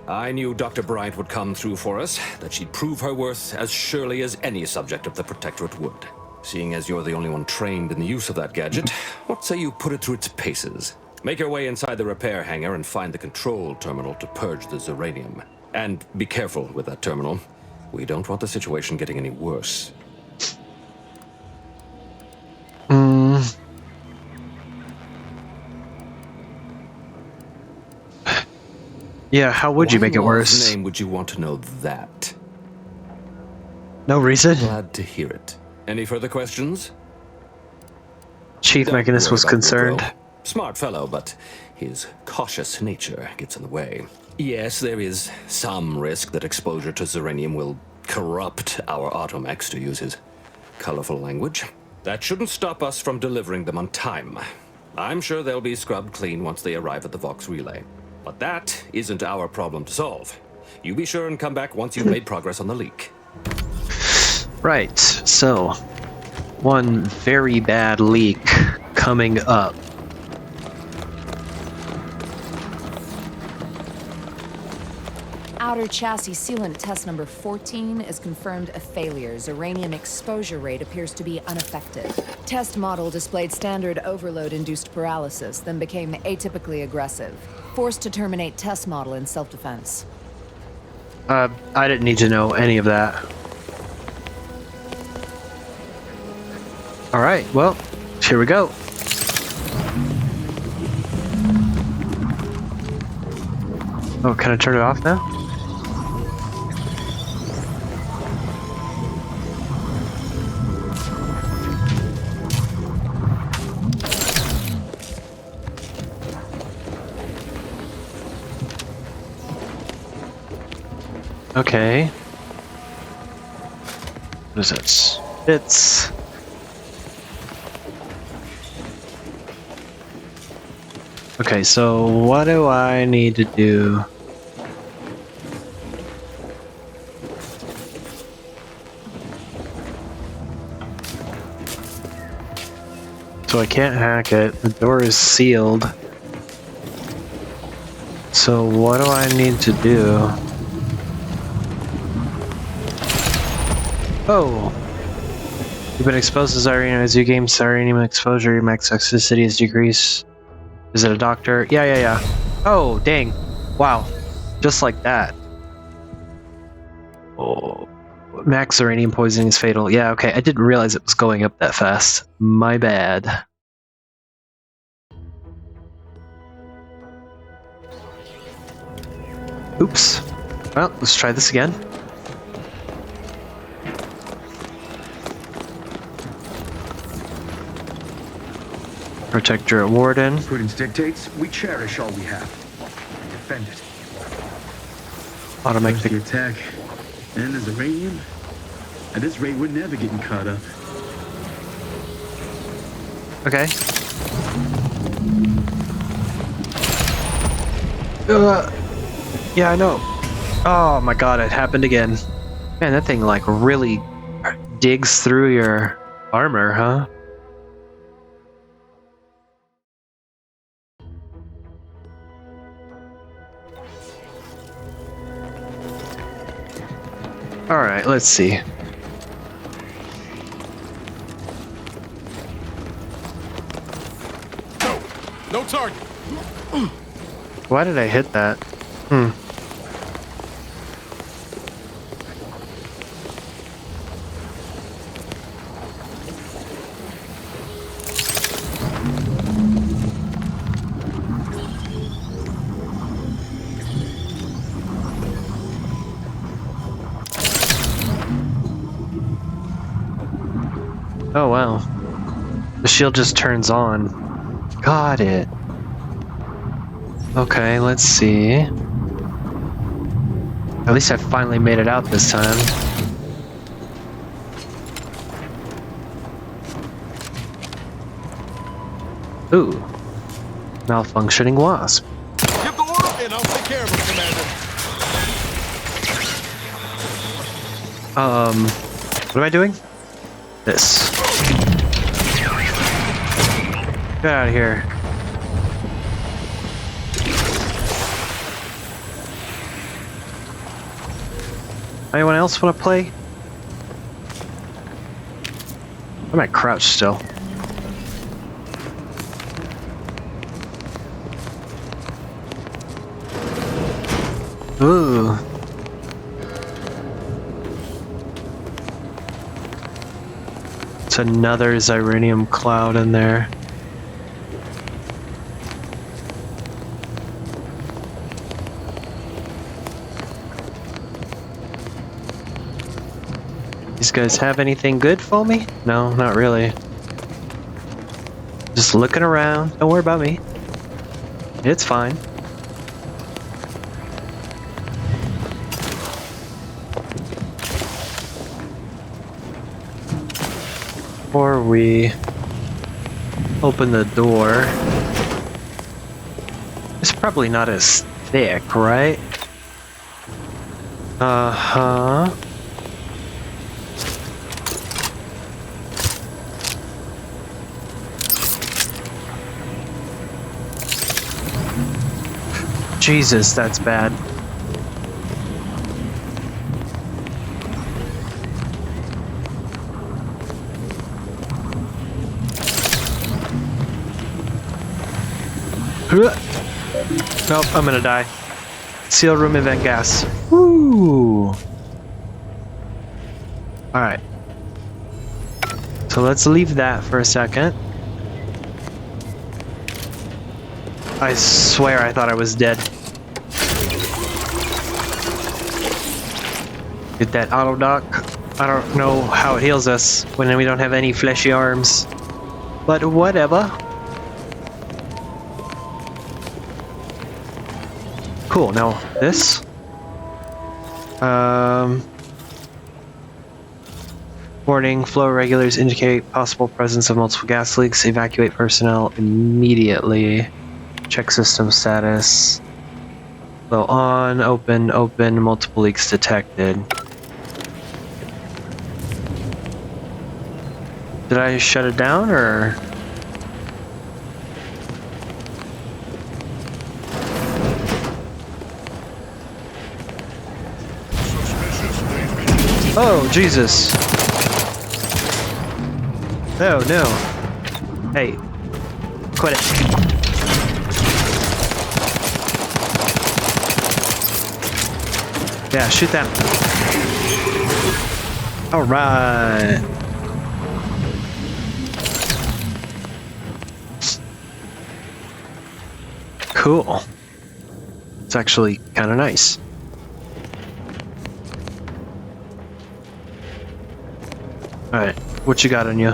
I knew Dr. Bryant would come through for us, that she'd prove her worth as surely as any subject of the Protectorate would. Seeing as you're the only one trained in the use of that gadget, what say you put it through its paces? Make your way inside the repair hangar and find the control terminal to purge the Zeranium. And be careful with that terminal. We don't want the situation getting any worse. Yeah, how would you make it Why in Lord's worse? name would you want to know that? No reason. Glad to hear it. Any further questions? Chief Don't Mechanist worry was about concerned. Woodrow. Smart fellow, but his cautious nature gets in the way. Yes, there is some risk that exposure to Zeranium will corrupt our automechs, to use his colorful language. That shouldn't stop us from delivering them on time. I'm sure they'll be scrubbed clean once they arrive at the Vox relay. But that isn't our problem to solve. You be sure and come back once you've made progress on the leak. Right, so one very bad leak coming up. Outer chassis sealant test number 14 is confirmed a failure. Zeranium exposure rate appears to be unaffected. Test model displayed standard overload-induced paralysis, then became atypically aggressive. Forced to terminate test model in self-defense. I didn't need to know any of that. Alright, well, here we go. Oh, can I turn it off now? Okay. What is that? Bits. Okay, so what do I need to do? So I can't hack it. The door is sealed. So what do I need to do? Oh! You've been exposed to Zeranium. As you gain Zeranium exposure, your max toxicity is decreased. Is it a doctor? Yeah. Oh, dang. Wow. Just like that. Oh. Max Zeranium poisoning is fatal. Yeah, okay. I didn't realize it was going up that fast. My bad. Oops. Well, let's try this again. Protectorate Warden. Prudence dictates we cherish all we have and defend it. Automate the attack and the Zeranium. At this rate, we're never getting caught up. Okay. Yeah, I know. Oh my god, it happened again. Man, that thing like really digs through your armor, huh? Alright, let's see. No target. Why did I hit that? Oh wow. The shield just turns on. Got it. Okay, let's see. At least I finally made it out this time. Ooh. Malfunctioning wasp. Give the order and I'll take care of him, Commander. What am I doing? This. Get out of here. Anyone else want to play? I might crouch still. Ooh. It's another Xyranium cloud in there. These guys have anything good for me? No, not really. Just looking around. Don't worry about me. It's fine. Before we open the door, it's probably not as thick, right? Uh-huh. Jesus, that's bad. Nope, I'm gonna die. Seal room event gas. Woo! Alright. So let's leave that for a second. I swear I thought I was dead. Get that auto dock. I don't know how it heals us when we don't have any fleshy arms. But whatever. Cool, now this. Warning, flow regulators indicate possible presence of multiple gas leaks. Evacuate personnel immediately. Check system status. Flow on, open, multiple leaks detected. Did I shut it down or? Oh, Jesus. Oh, no. Hey. Quit it. Yeah, shoot them. Alright. Cool. It's actually kind of nice. Alright, what you got on you?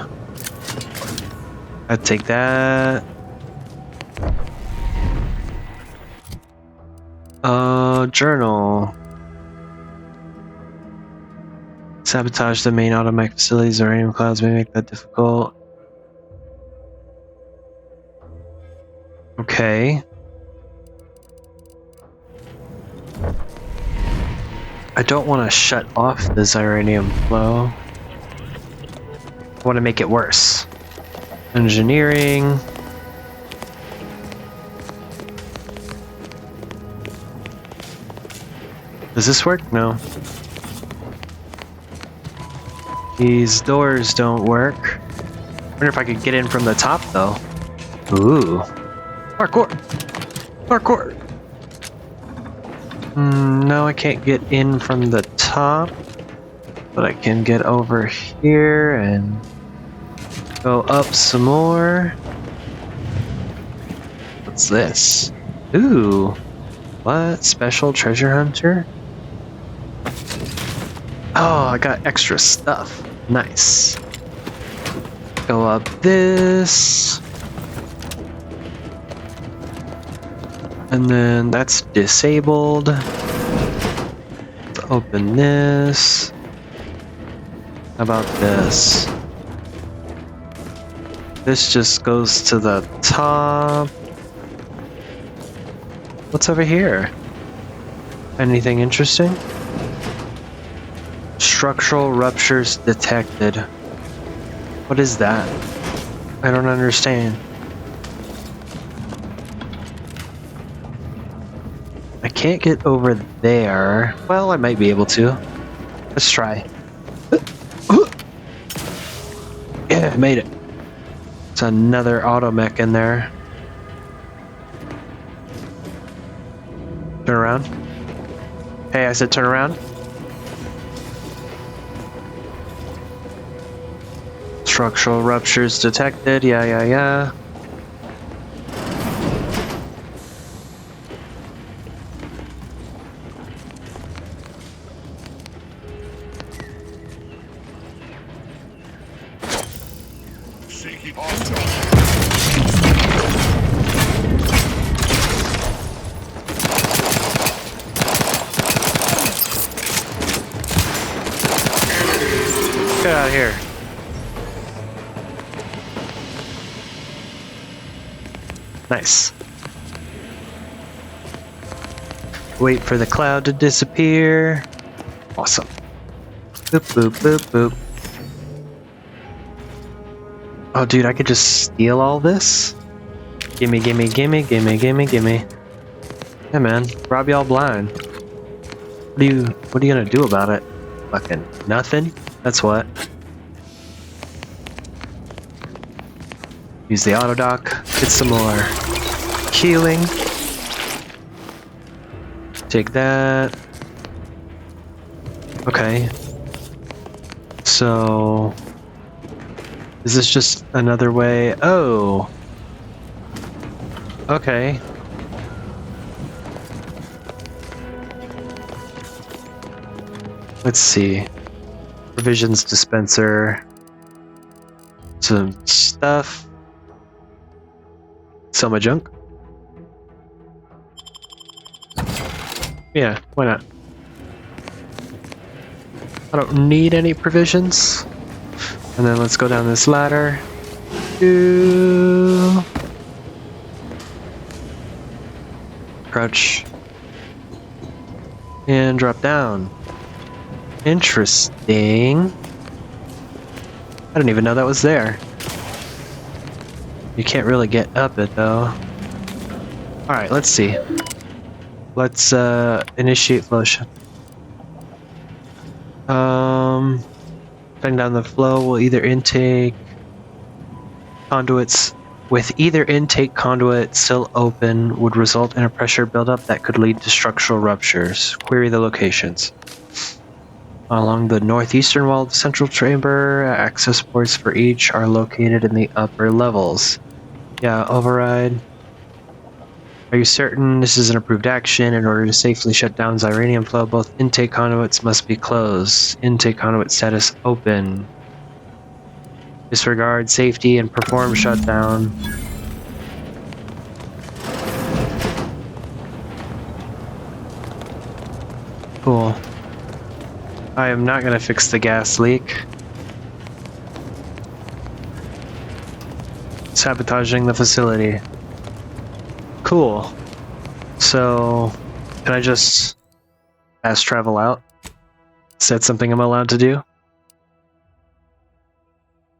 I'd take that. Journal. Sabotage the main automatic facilities. Uranium clouds may make that difficult. Okay. I don't want to shut off the Xyranium flow. I want to make it worse. Engineering. Does this work? No. These doors don't work. I wonder if I could get in from the top though. Ooh. Parkour! Parkour! No, I can't get in from the top. But I can get over here and go up some more. What's this? Ooh. What? Special treasure hunter? Oh, I got extra stuff. Nice. Go up this. And then that's disabled. Let's open this. How about this? This just goes to the top. What's over here? Anything interesting? Structural ruptures detected. What is that? I don't understand. I can't get over there. Well, I might be able to. Let's try. Yeah, made it. It's another automech in there. Turn around. Hey, I said turn around. Structural ruptures detected. Yeah. Get out of here. Nice. Wait for the cloud to disappear. Awesome. Boop, boop, boop, boop. Oh, dude, I could just steal all this? Gimme. Yeah, man. Rob y'all blind. What are you gonna do about it? Fucking nothing? That's what. Use the auto dock. Get some more healing. Take that. Okay. So... is this just another way? Oh! Okay. Let's see. Provisions dispenser. Some stuff. Sell my junk. Yeah, why not? I don't need any provisions. And then let's go down this ladder. Crouch. And drop down. Interesting. I didn't even know that was there. You can't really get up it though. Alright, let's see. Let's initiate flow. Cutting down the flow will either intake conduits with either intake conduit still open would result in a pressure buildup that could lead to structural ruptures. Query the locations. Along the northeastern wall of the central chamber, access ports for each are located in the upper levels. Yeah, override. Are you certain this is an approved action? In order to safely shut down Xyranium flow, both intake conduits must be closed. Intake conduit status open. Disregard safety and perform shutdown. Cool. I am not going to fix the gas leak. Sabotaging the facility. Cool. So, can I just fast travel out? Is that something I'm allowed to do?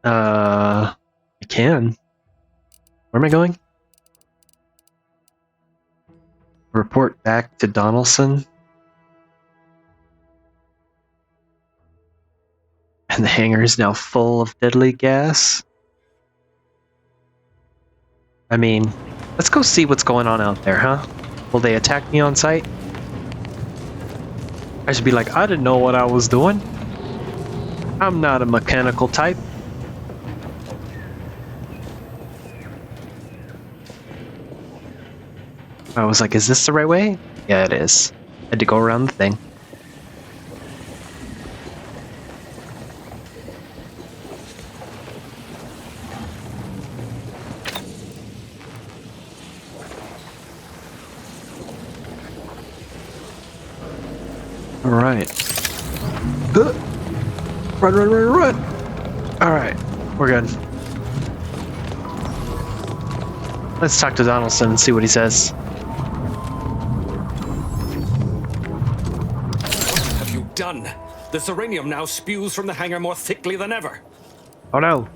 I can. Where am I going? Report back to Donaldson. And the hangar is now full of deadly gas. I mean, let's go see what's going on out there, huh? Will they attack me on sight? I should be like, I didn't know what I was doing. I'm not a mechanical type. I was like, is this the right way? Yeah, it is. Had to go around the thing. Alright. Run! Alright, we're good. Let's talk to Donaldson and see what he says. What have you done? The Xyranium now spews from the hangar more thickly than ever. Oh no.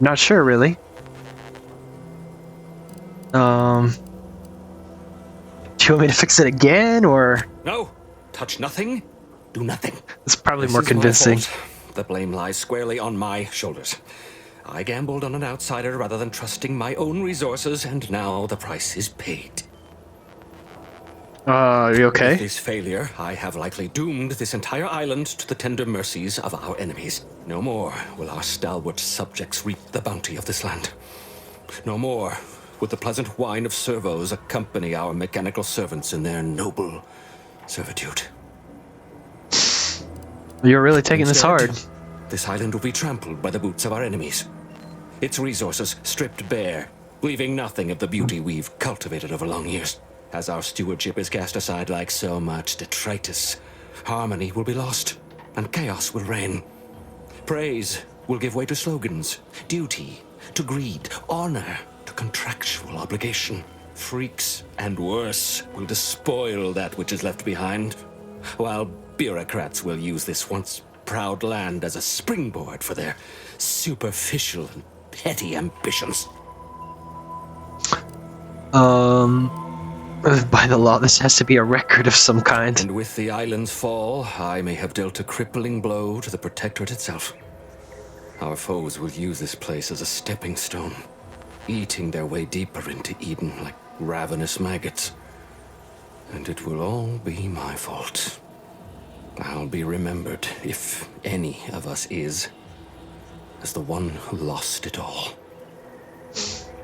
not sure really. Do you want me to fix it again, or? No, touch nothing, do nothing. It's probably This more is my convincing. fault. The blame lies squarely on my shoulders. I gambled on an outsider rather than trusting my own resources, and now the price is paid. Are you okay? With this failure, I have likely doomed this entire island to the tender mercies of our enemies. No more will our stalwart subjects reap the bounty of this land. No more will the pleasant whine of servos accompany our mechanical servants in their noble servitude. You're really taking this Instead, hard. This island will be trampled by the boots of our enemies. Its resources stripped bare, leaving nothing of the beauty we've cultivated over long years. As our stewardship is cast aside like so much detritus, harmony will be lost, and chaos will reign. Praise will give way to slogans, duty to greed, honor to contractual obligation. Freaks and worse will despoil that which is left behind, while bureaucrats will use this once proud land as a springboard for their superficial and petty ambitions. By the law, this has to be a record of some kind. And with the island's fall, I may have dealt a crippling blow to the Protectorate itself. Our foes will use this place as a stepping stone, eating their way deeper into Eden like ravenous maggots. And it will all be my fault. I'll be remembered, if any of us is, as the one who lost it all.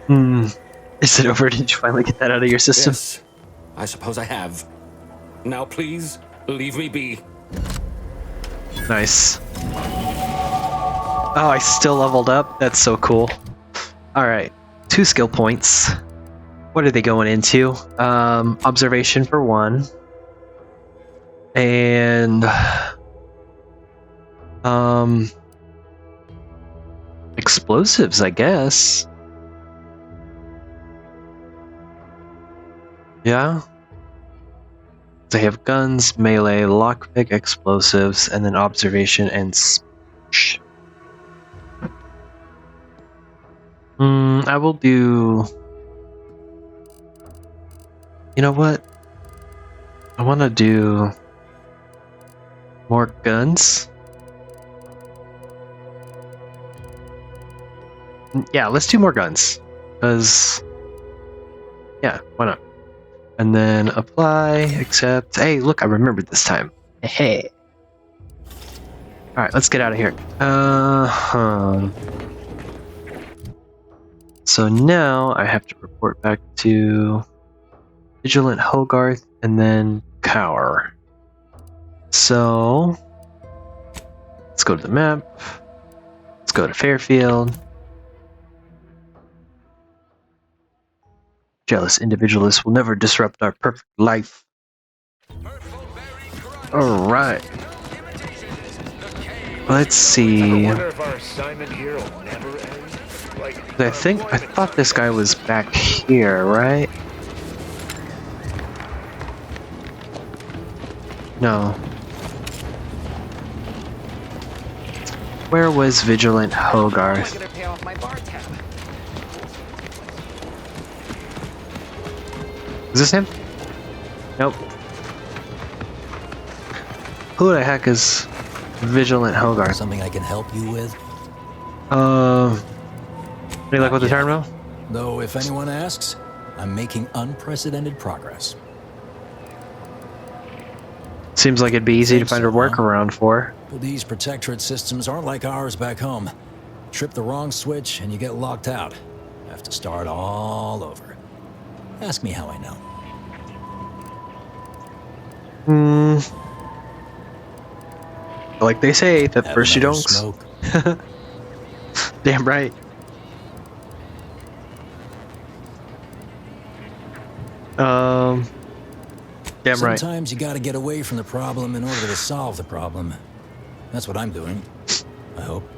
Is it over? Did you finally get that out of your system? Yes, I suppose I have. Now please, leave me be. Nice. Oh, I still leveled up? That's so cool. Alright, 2 skill points. What are they going into? Observation for 1. And... explosives, I guess. Yeah. They have guns, melee, lockpick, explosives, and then observation and speech. I will do... You know what? I want to do more guns. Yeah, let's do more guns. Because... yeah, why not? And then apply, accept. Hey, look, I remembered this time. Hey. Alright, let's get out of here. So now I have to report back to Vigilant Hogarth and then Cower. So let's go to the map. Let's go to Fairfield. Jealous individualists will never disrupt our perfect life. Alright. Let's see. I wonder if our assignment here will never end. I thought this guy was back here, right? No. Where was Vigilant Hogarth? Is this him? Nope. Who the heck is Vigilant Hogarth? Something I can help you with? Any luck with the terminal? Though, if anyone asks, I'm making unprecedented progress. Seems like it'd be easy to find a workaround for. But these Protectorate systems aren't like ours back home. Trip the wrong switch and you get locked out. Have to start all over. Ask me how I know. Like they say, that Have first you another don't. smoke. Damn right. Damn right. Sometimes you gotta get away from the problem in order to solve the problem. That's what I'm doing. I hope.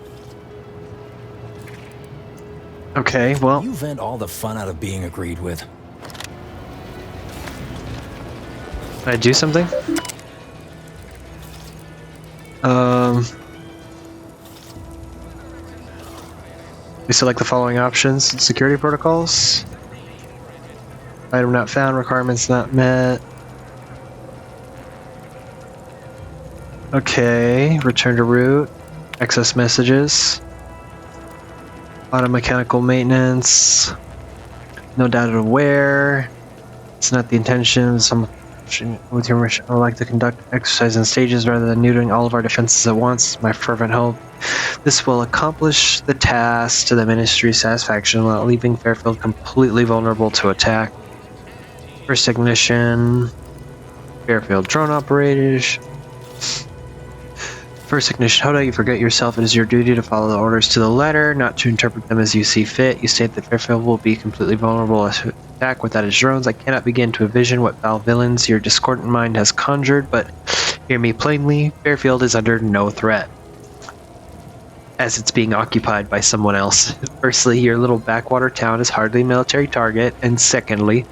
Okay, well. You vent all the fun out of being agreed with. Can I do something? We select the following options. Security protocols. Item not found, requirements not met. Okay, return to route. Access messages. Auto mechanical maintenance. No data to where. It's not the intention. With your mission, I would like to conduct exercise in stages rather than neuting all of our defenses at once. My fervent hope. This will accomplish the task to the Ministry's satisfaction while leaving Fairfield completely vulnerable to attack. First ignition. Fairfield drone operators. First ignition. How do you forget yourself? It is your duty to follow the orders to the letter, not to interpret them as you see fit. You state that Fairfield will be completely vulnerable to attack without its drones. I cannot begin to envision what foul villains your discordant mind has conjured, but hear me plainly. Fairfield is under no threat, as it's being occupied by someone else. Firstly, your little backwater town is hardly a military target, and secondly,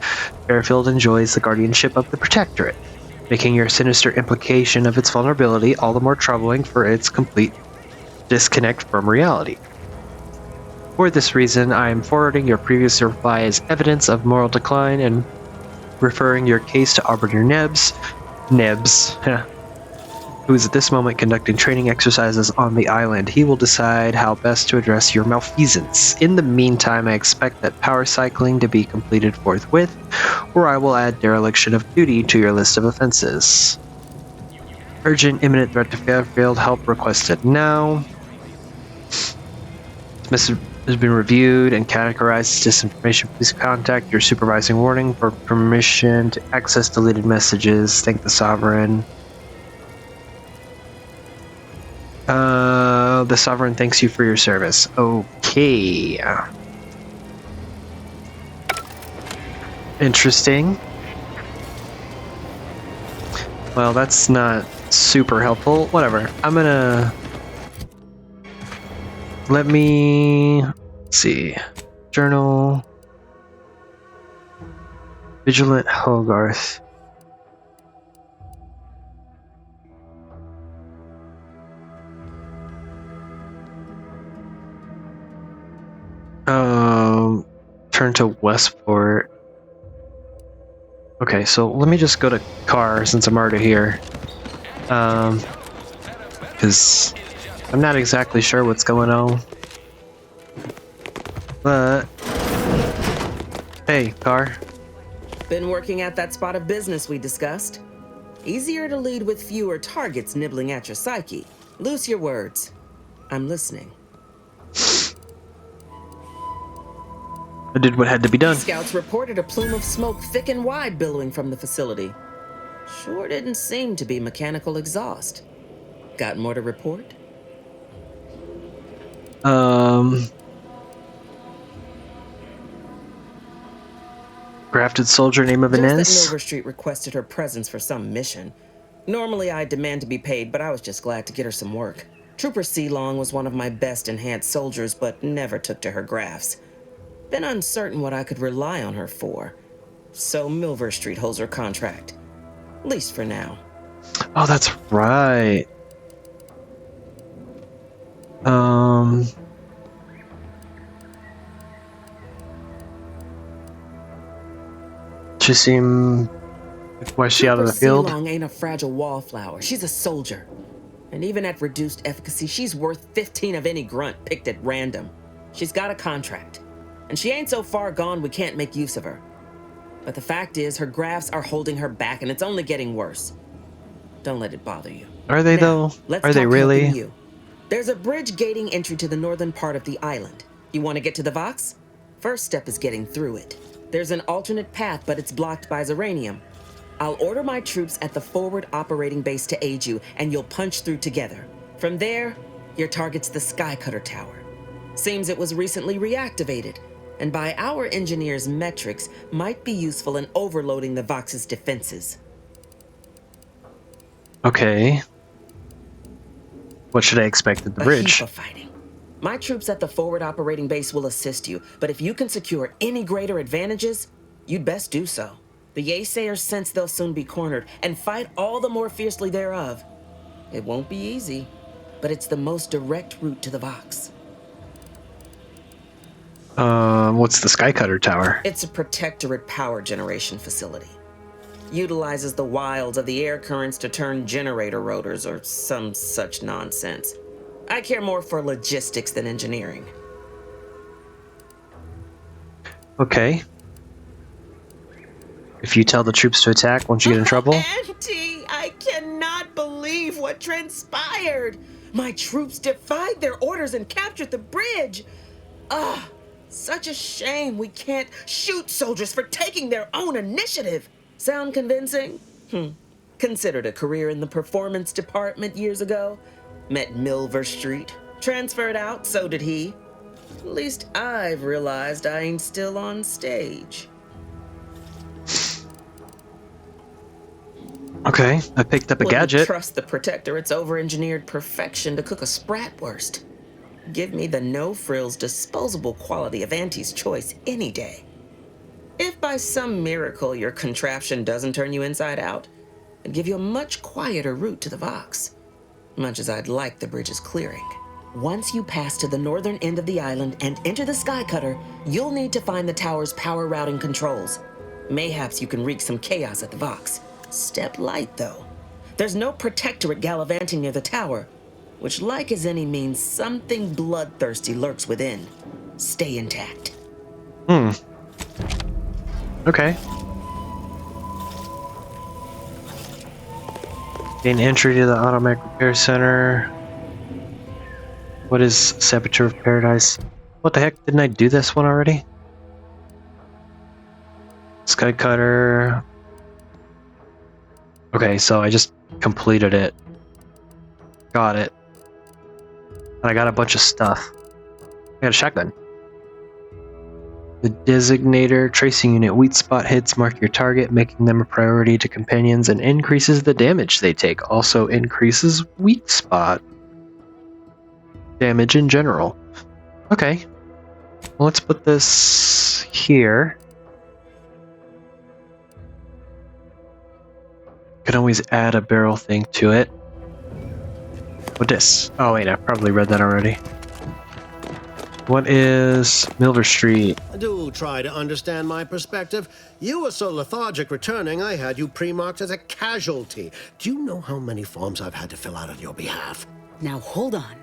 Fairfield enjoys the guardianship of the Protectorate, making your sinister implication of its vulnerability all the more troubling for its complete disconnect from reality. For this reason, I am forwarding your previous reply as evidence of moral decline and referring your case to Arbiter Nebs, who is at this moment conducting training exercises on the island. He will decide how best to address your malfeasance. In the meantime, I expect that power cycling to be completed forthwith, or I will add dereliction of duty to your list of offenses. Urgent imminent threat to Fairfield, help requested now. This message has been reviewed and categorized as disinformation. Please contact your supervising warning for permission to access deleted messages. Thank the Sovereign. The Sovereign thanks you for your service. Okay. Interesting. Well, that's not super helpful. Whatever. I'm gonna... Let me... Let's see. Journal. Vigilant Hogarth. Turn to Westport. Okay, so let me just go to car since I'm already here. Because I'm not exactly sure what's going on. But hey, car. Been working at that spot of business we discussed. Easier to lead with fewer targets nibbling at your psyche. Loose your words. I'm listening. I did what had to be done. Scouts reported a plume of smoke thick and wide billowing from the facility. Sure didn't seem to be mechanical exhaust. Got more to report? Grafted soldier, name of Just Inez? that Silver Street requested her presence for some mission. Normally I'd demand to be paid, but I was just glad to get her some work. Trooper Sealong was one of my best enhanced soldiers, but never took to her grafts. Been uncertain what I could rely on her for. So Milver Street holds her contract. At least for now. Oh, that's right. She seemed... Was she out of the field? Sealong ain't a fragile wallflower. She's a soldier. And even at reduced efficacy, she's worth 15 of any grunt picked at random. She's got a contract. And she ain't so far gone we can't make use of her. But the fact is, her grafts are holding her back, and it's only getting worse. Don't let it bother you. Are they, though? Are they really? You. There's a bridge gating entry to the northern part of the island. You want to get to the Vox? First step is getting through it. There's an alternate path, but it's blocked by Zeranium. I'll order my troops at the forward operating base to aid you, and you'll punch through together. From there, your target's the Skycutter Tower. Seems it was recently reactivated, and by our engineers' metrics, might be useful in overloading the Vox's defenses. Okay. What should I expect at the bridge? A heap of fighting. My troops at the forward operating base will assist you, but if you can secure any greater advantages, you'd best do so. The Yaysayers sense they'll soon be cornered, and fight all the more fiercely thereof. It won't be easy, but it's the most direct route to the Vox. What's the Skycutter Tower? It's a protectorate power generation facility. Utilizes the wilds of the air currents to turn generator rotors or some such nonsense. I care more for logistics than engineering. Okay. If you tell the troops to attack, won't you get in trouble? Auntie, I cannot believe what transpired. My troops defied their orders and captured the bridge. Ah, such a shame we can't shoot soldiers for taking their own initiative. Sound convincing? Considered a career in the performance department years ago. Met Milver Street. Transferred out, so did he. At least I've realized I ain't still on stage. Okay, I picked up a gadget. Trust the Protectorate's over-engineered perfection to cook a spratwurst. Give me the no-frills, disposable quality of Auntie's choice any day. If by some miracle your contraption doesn't turn you inside out, I'd give you a much quieter route to the Vox. Much as I'd like the bridge's clearing. Once you pass to the northern end of the island and enter the Skycutter, you'll need to find the tower's power routing controls. Mayhaps you can wreak some chaos at the Vox. Step light, though. There's no Protectorate gallivanting near the tower, which, like as any, means something bloodthirsty lurks within. Stay intact. Okay. Gain entry to the Automatic Repair Center. What is Saboteur of Paradise? What the heck? Didn't I do this one already? Skycutter. Okay, so I just completed it. Got it. And I got a bunch of stuff. I got a shotgun. The Designator tracing unit weak spot hits mark your target, making them a priority to companions and increases the damage they take. Also increases weak spot damage in general. Okay. Well, let's put this here. Can always add a barrel thing to it. What this? Oh wait, I probably read that already. What is Milver Street? Do try to understand my perspective. You were so lethargic returning, I had you pre-marked as a casualty. Do you know how many forms I've had to fill out on your behalf? Now hold on.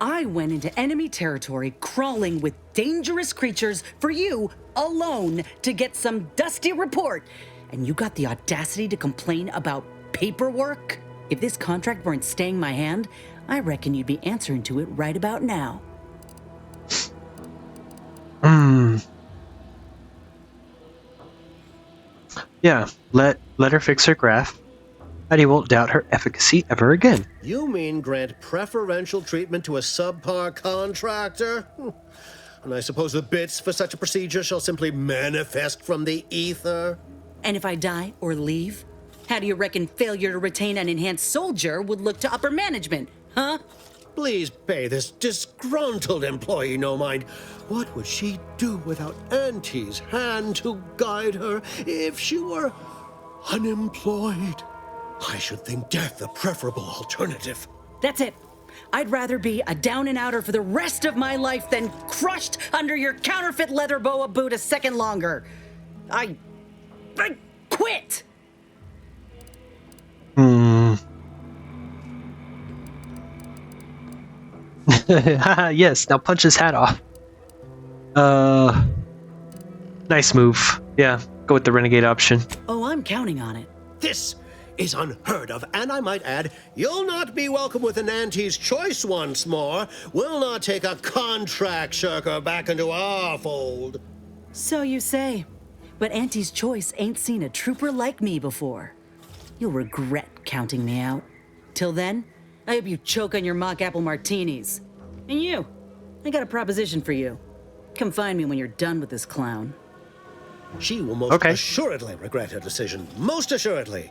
I went into enemy territory crawling with dangerous creatures for you alone to get some dusty report. And you got the audacity to complain about paperwork? If this contract weren't staying my hand, I reckon you'd be answering to it right about now. Yeah, let her fix her graph. And he won't doubt her efficacy ever again. You mean grant preferential treatment to a subpar contractor? And I suppose the bits for such a procedure shall simply manifest from the ether? And if I die or leave, how do you reckon failure to retain an enhanced soldier would look to upper management, huh? Please pay this disgruntled employee no mind. What would she do without Auntie's hand to guide her if she were unemployed? I should think death a preferable alternative. That's it. I'd rather be a down and outer for the rest of my life than crushed under your counterfeit leather boa boot a second longer. I quit! Yes, now punch his hat off. Nice move. Yeah, go with the renegade option. Oh, I'm counting on it. This is unheard of, and I might add, you'll not be welcome with an Auntie's choice once more. We'll not take a contract shirker back into our fold. So you say. But Auntie's choice ain't seen a trooper like me before. You'll regret counting me out. Till then, I hope you choke on your mock apple martinis. And you, I got a proposition for you. Come find me when you're done with this clown. She will most assuredly regret her decision. Most assuredly.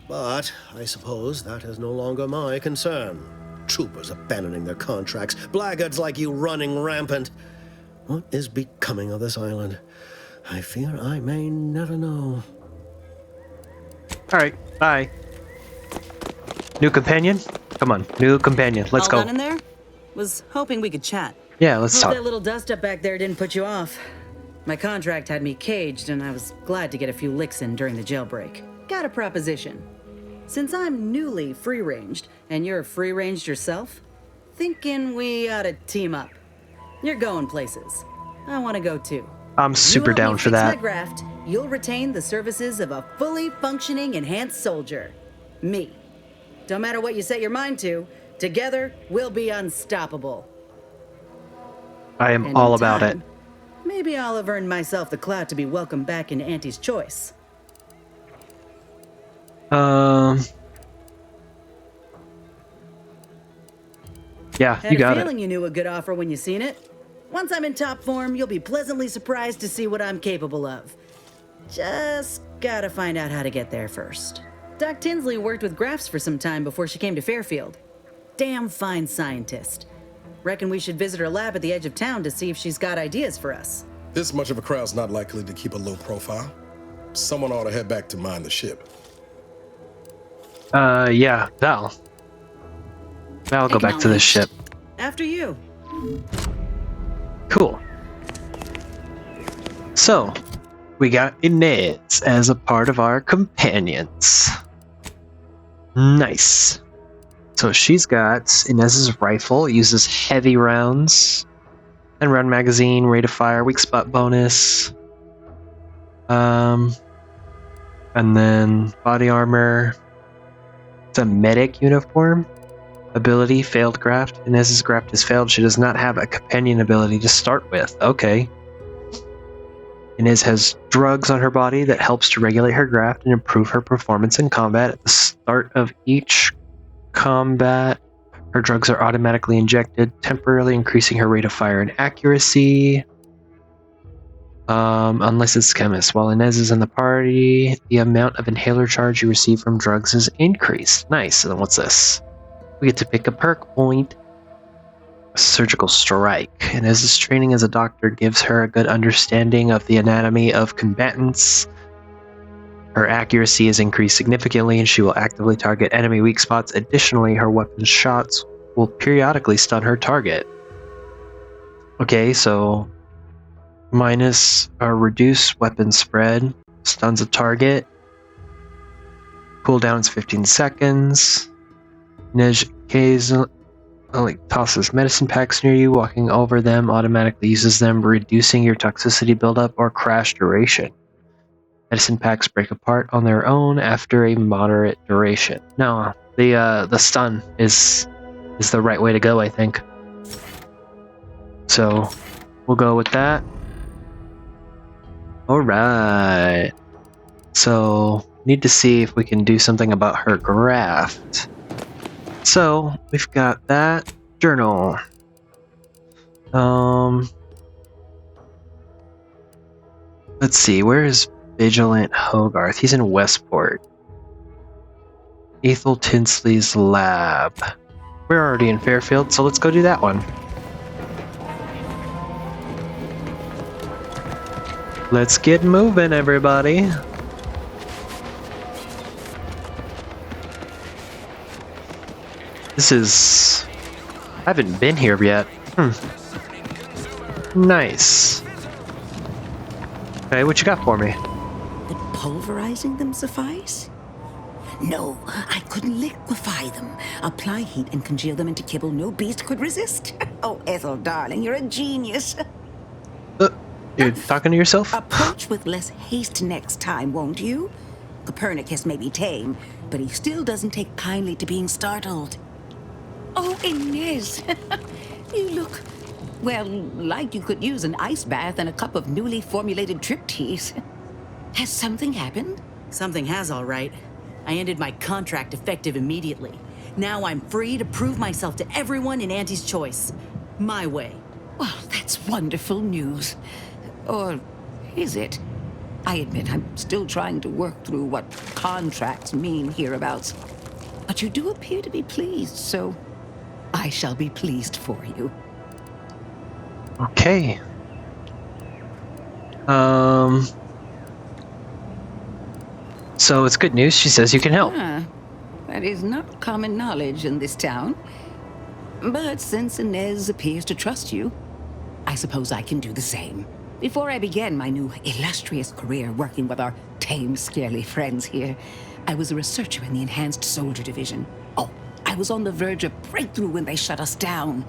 But I suppose that is no longer my concern. Troopers abandoning their contracts, blackguards like you running rampant. What is becoming of this island? I fear I may never know. Alright, bye. New companion? Come on, new companion. Let's All go. done in there? Was hoping we could chat. Yeah, let's Hope talk. that little dust-up back there didn't put you off. My contract had me caged, and I was glad to get a few licks in during the jailbreak. Got a proposition. Since I'm newly free-ranged, and you're free-ranged yourself, thinking we ought to team up. You're going places. I want to go too. I'm super down for that. My graft, you'll retain the services of a fully functioning enhanced soldier. Me. Don't matter what you set your mind to, together we'll be unstoppable. I am all about it. Maybe I'll have earned myself the clout to be welcomed back into Auntie's choice. Yeah, Had you got a it. feeling you knew a good offer when you seen it. Once I'm in top form, you'll be pleasantly surprised to see what I'm capable of. Just gotta find out how to get there first. Doc Tinsley worked with Grafts for some time before she came to Fairfield. Damn fine scientist. Reckon we should visit her lab at the edge of town to see if she's got ideas for us. This much of a crowd's not likely to keep a low profile. Someone ought to head back to mind the ship. Yeah, Val. Val, go back to the ship. After you. Cool. So, we got Inez as a part of our companions. Nice. So she's got Inez's rifle, uses heavy rounds, and round magazine, rate of fire, weak spot bonus. And then body armor. It's a medic uniform. Ability, failed graft. Inez's graft has failed. She does not have a companion ability to start with. Okay. Inez has drugs on her body that helps to regulate her graft and improve her performance in combat. At the start of each combat, her drugs are automatically injected, temporarily increasing her rate of fire and accuracy. Unlicensed chemist. While Inez is in the party, the amount of inhaler charge you receive from drugs is increased. Nice. And then what's this? We get to pick a perk point. Surgical strike. Inez's training as a doctor gives her a good understanding of the anatomy of combatants. Her accuracy is increased significantly and she will actively target enemy weak spots. Additionally, her weapon shots will periodically stun her target. Okay, so minus or reduce weapon spread, stuns a target. Cooldown is 15 seconds. Inez occasionally tosses medicine packs near you. Walking over them automatically uses them, reducing your toxicity buildup or crash duration. Medicine packs break apart on their own after a moderate duration. No, the stun is the right way to go, I think. So we'll go with that. All right. So need to see if we can do something about her graft. So we've got that journal. Let's see, where is Vigilant Hogarth? He's in Westport. Ethel Tinsley's lab. We're already in Fairfield, so let's go do that one. Let's get moving, everybody. This is... I haven't been here yet. Nice. Okay, what you got for me? Would pulverizing them suffice? No, I couldn't liquefy them. Apply heat and congeal them into kibble no beast could resist. Oh, Ethel, darling, you're a genius. You're talking to yourself? Approach with less haste next time, won't you? Copernicus may be tame, but he still doesn't take kindly to being startled. Oh, Inez, you look, well, like you could use an ice bath and a cup of newly formulated triptease. Has something happened? Something has, all right. I ended my contract effective immediately. Now I'm free to prove myself to everyone in Auntie's choice. My way. Well, that's wonderful news. Or is it? I admit I'm still trying to work through what contracts mean hereabouts. But you do appear to be pleased, so I shall be pleased for you. Okay. So it's good news. She says you can help. That is not common knowledge in this town. But since Inez appears to trust you, I suppose I can do the same. Before I began my new illustrious career working with our tame, scaly friends here, I was a researcher in the Enhanced Soldier Division. Oh, I was on the verge of breakthrough when they shut us down.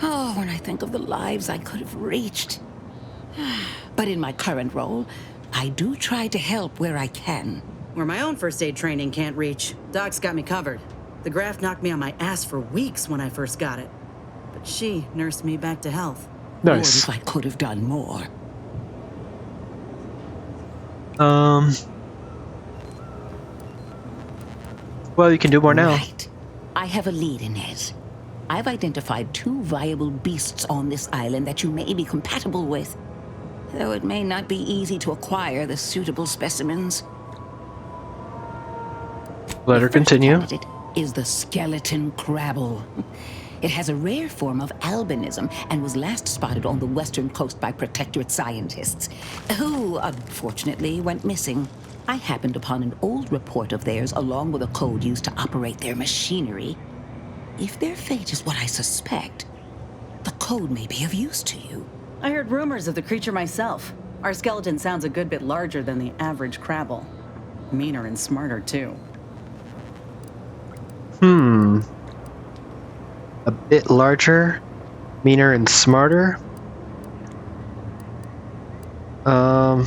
Oh, when I think of the lives I could have reached. But in my current role, I do try to help where I can. Where my own first aid training can't reach, Doc's got me covered. The graft knocked me on my ass for weeks when I first got it. But she nursed me back to health. Nice. Lord, if I could have done more. Well, you can do more now. Right. I have a lead, Inez. I've identified 2 viable beasts on this island that you may be compatible with. Though it may not be easy to acquire the suitable specimens. Let her continue. It is the skeleton crabble. It has a rare form of albinism and was last spotted on the western coast by Protectorate scientists, who unfortunately went missing. I happened upon an old report of theirs along with a code used to operate their machinery. If their fate is what I suspect, the code may be of use to you. I heard rumors of the creature myself. Our skeleton sounds a good bit larger than the average crabble. Meaner and smarter, too. A bit larger, meaner, and smarter. You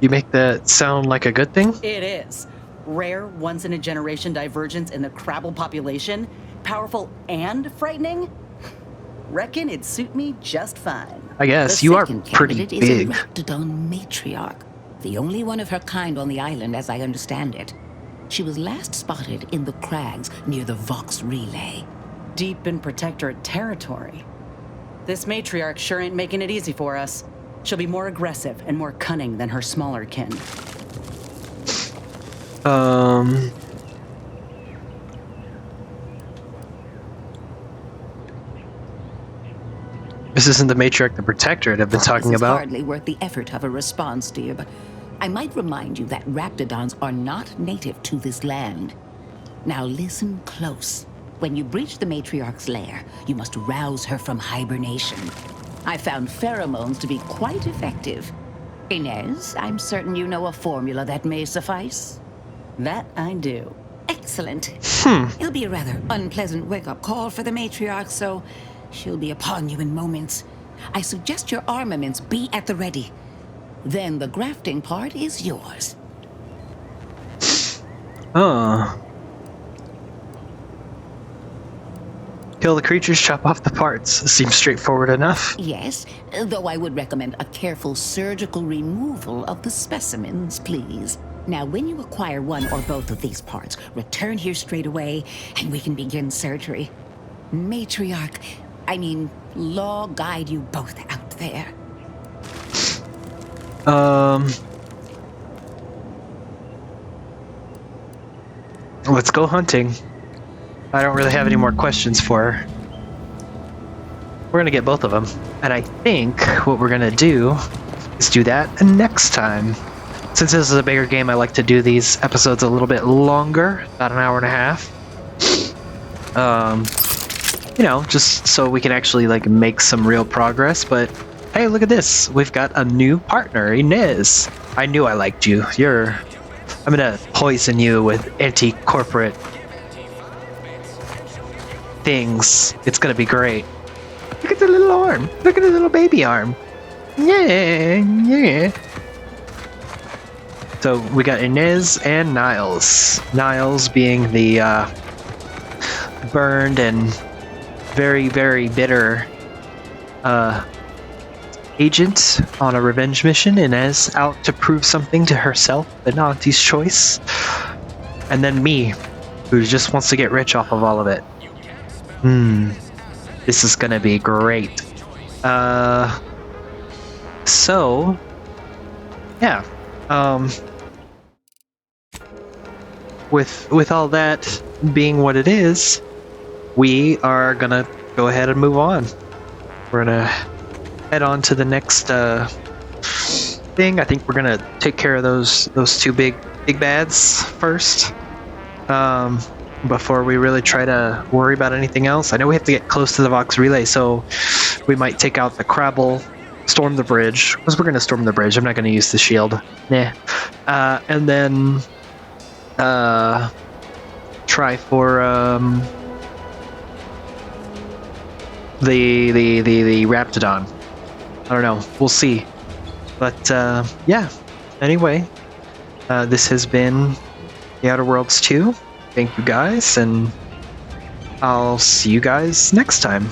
make that sound like a good thing? It is. Rare, once-in-a-generation divergence in the crabble population. Powerful and frightening. Reckon it'd suit me just fine. I guess. The You are second pretty candidate big. is a Raptidon matriarch, the only one of her kind on the island as I understand it. She was last spotted in the crags near the Vox Relay. Deep in Protectorate territory. This matriarch sure ain't making it easy for us. She'll be more aggressive and more cunning than her smaller kin. This isn't the matriarch the Protectorate I've been talking This is about. hardly worth the effort of a response, dear, but I might remind you that Raptidons are not native to this land. Now listen close. When you breach the matriarch's lair, you must rouse her from hibernation. I found pheromones to be quite effective. Inez, I'm certain you know a formula that may suffice. That I do. Excellent. It'll be a rather unpleasant wake-up call for the matriarch, so she'll be upon you in moments. I suggest your armaments be at the ready. Then the grafting part is yours. Kill the creatures, chop off the parts. Seems straightforward enough. Yes, though I would recommend a careful surgical removal of the specimens, please. Now, when you acquire one or both of these parts, return here straight away, and we can begin surgery. Law guide you both out there. Let's go hunting. I don't really have any more questions for her. We're gonna get both of them. And I think what we're gonna do is do that next time. Since this is a bigger game, I like to do these episodes a little bit longer, about an hour and a half. Just so we can actually make some real progress. But hey, look at this. We've got a new partner, Inez. I knew I liked you. I'm gonna poison you with anti-corporate things. It's gonna be great. Look at the little arm. Look at the little baby arm. Yeah. So we got Inez and Niles. Niles being the burned and very, very bitter agent on a revenge mission. Inez out to prove something to herself, the Auntie's choice. And then me, who just wants to get rich off of all of it. This is gonna be great. So, yeah. With all that being what it is, we are gonna go ahead and move on. We're gonna head on to the next thing. I think we're gonna take care of those two big bads first. before we really try to worry about anything else. I know we have to get close to the Vox Relay, so we might take out the Crabble, storm the bridge, because we're going to storm the bridge. I'm not going to use the shield. Nah. And then try for the Raptidon. I don't know. We'll see. But yeah. Anyway, this has been The Outer Worlds 2. Thank you guys, and I'll see you guys next time.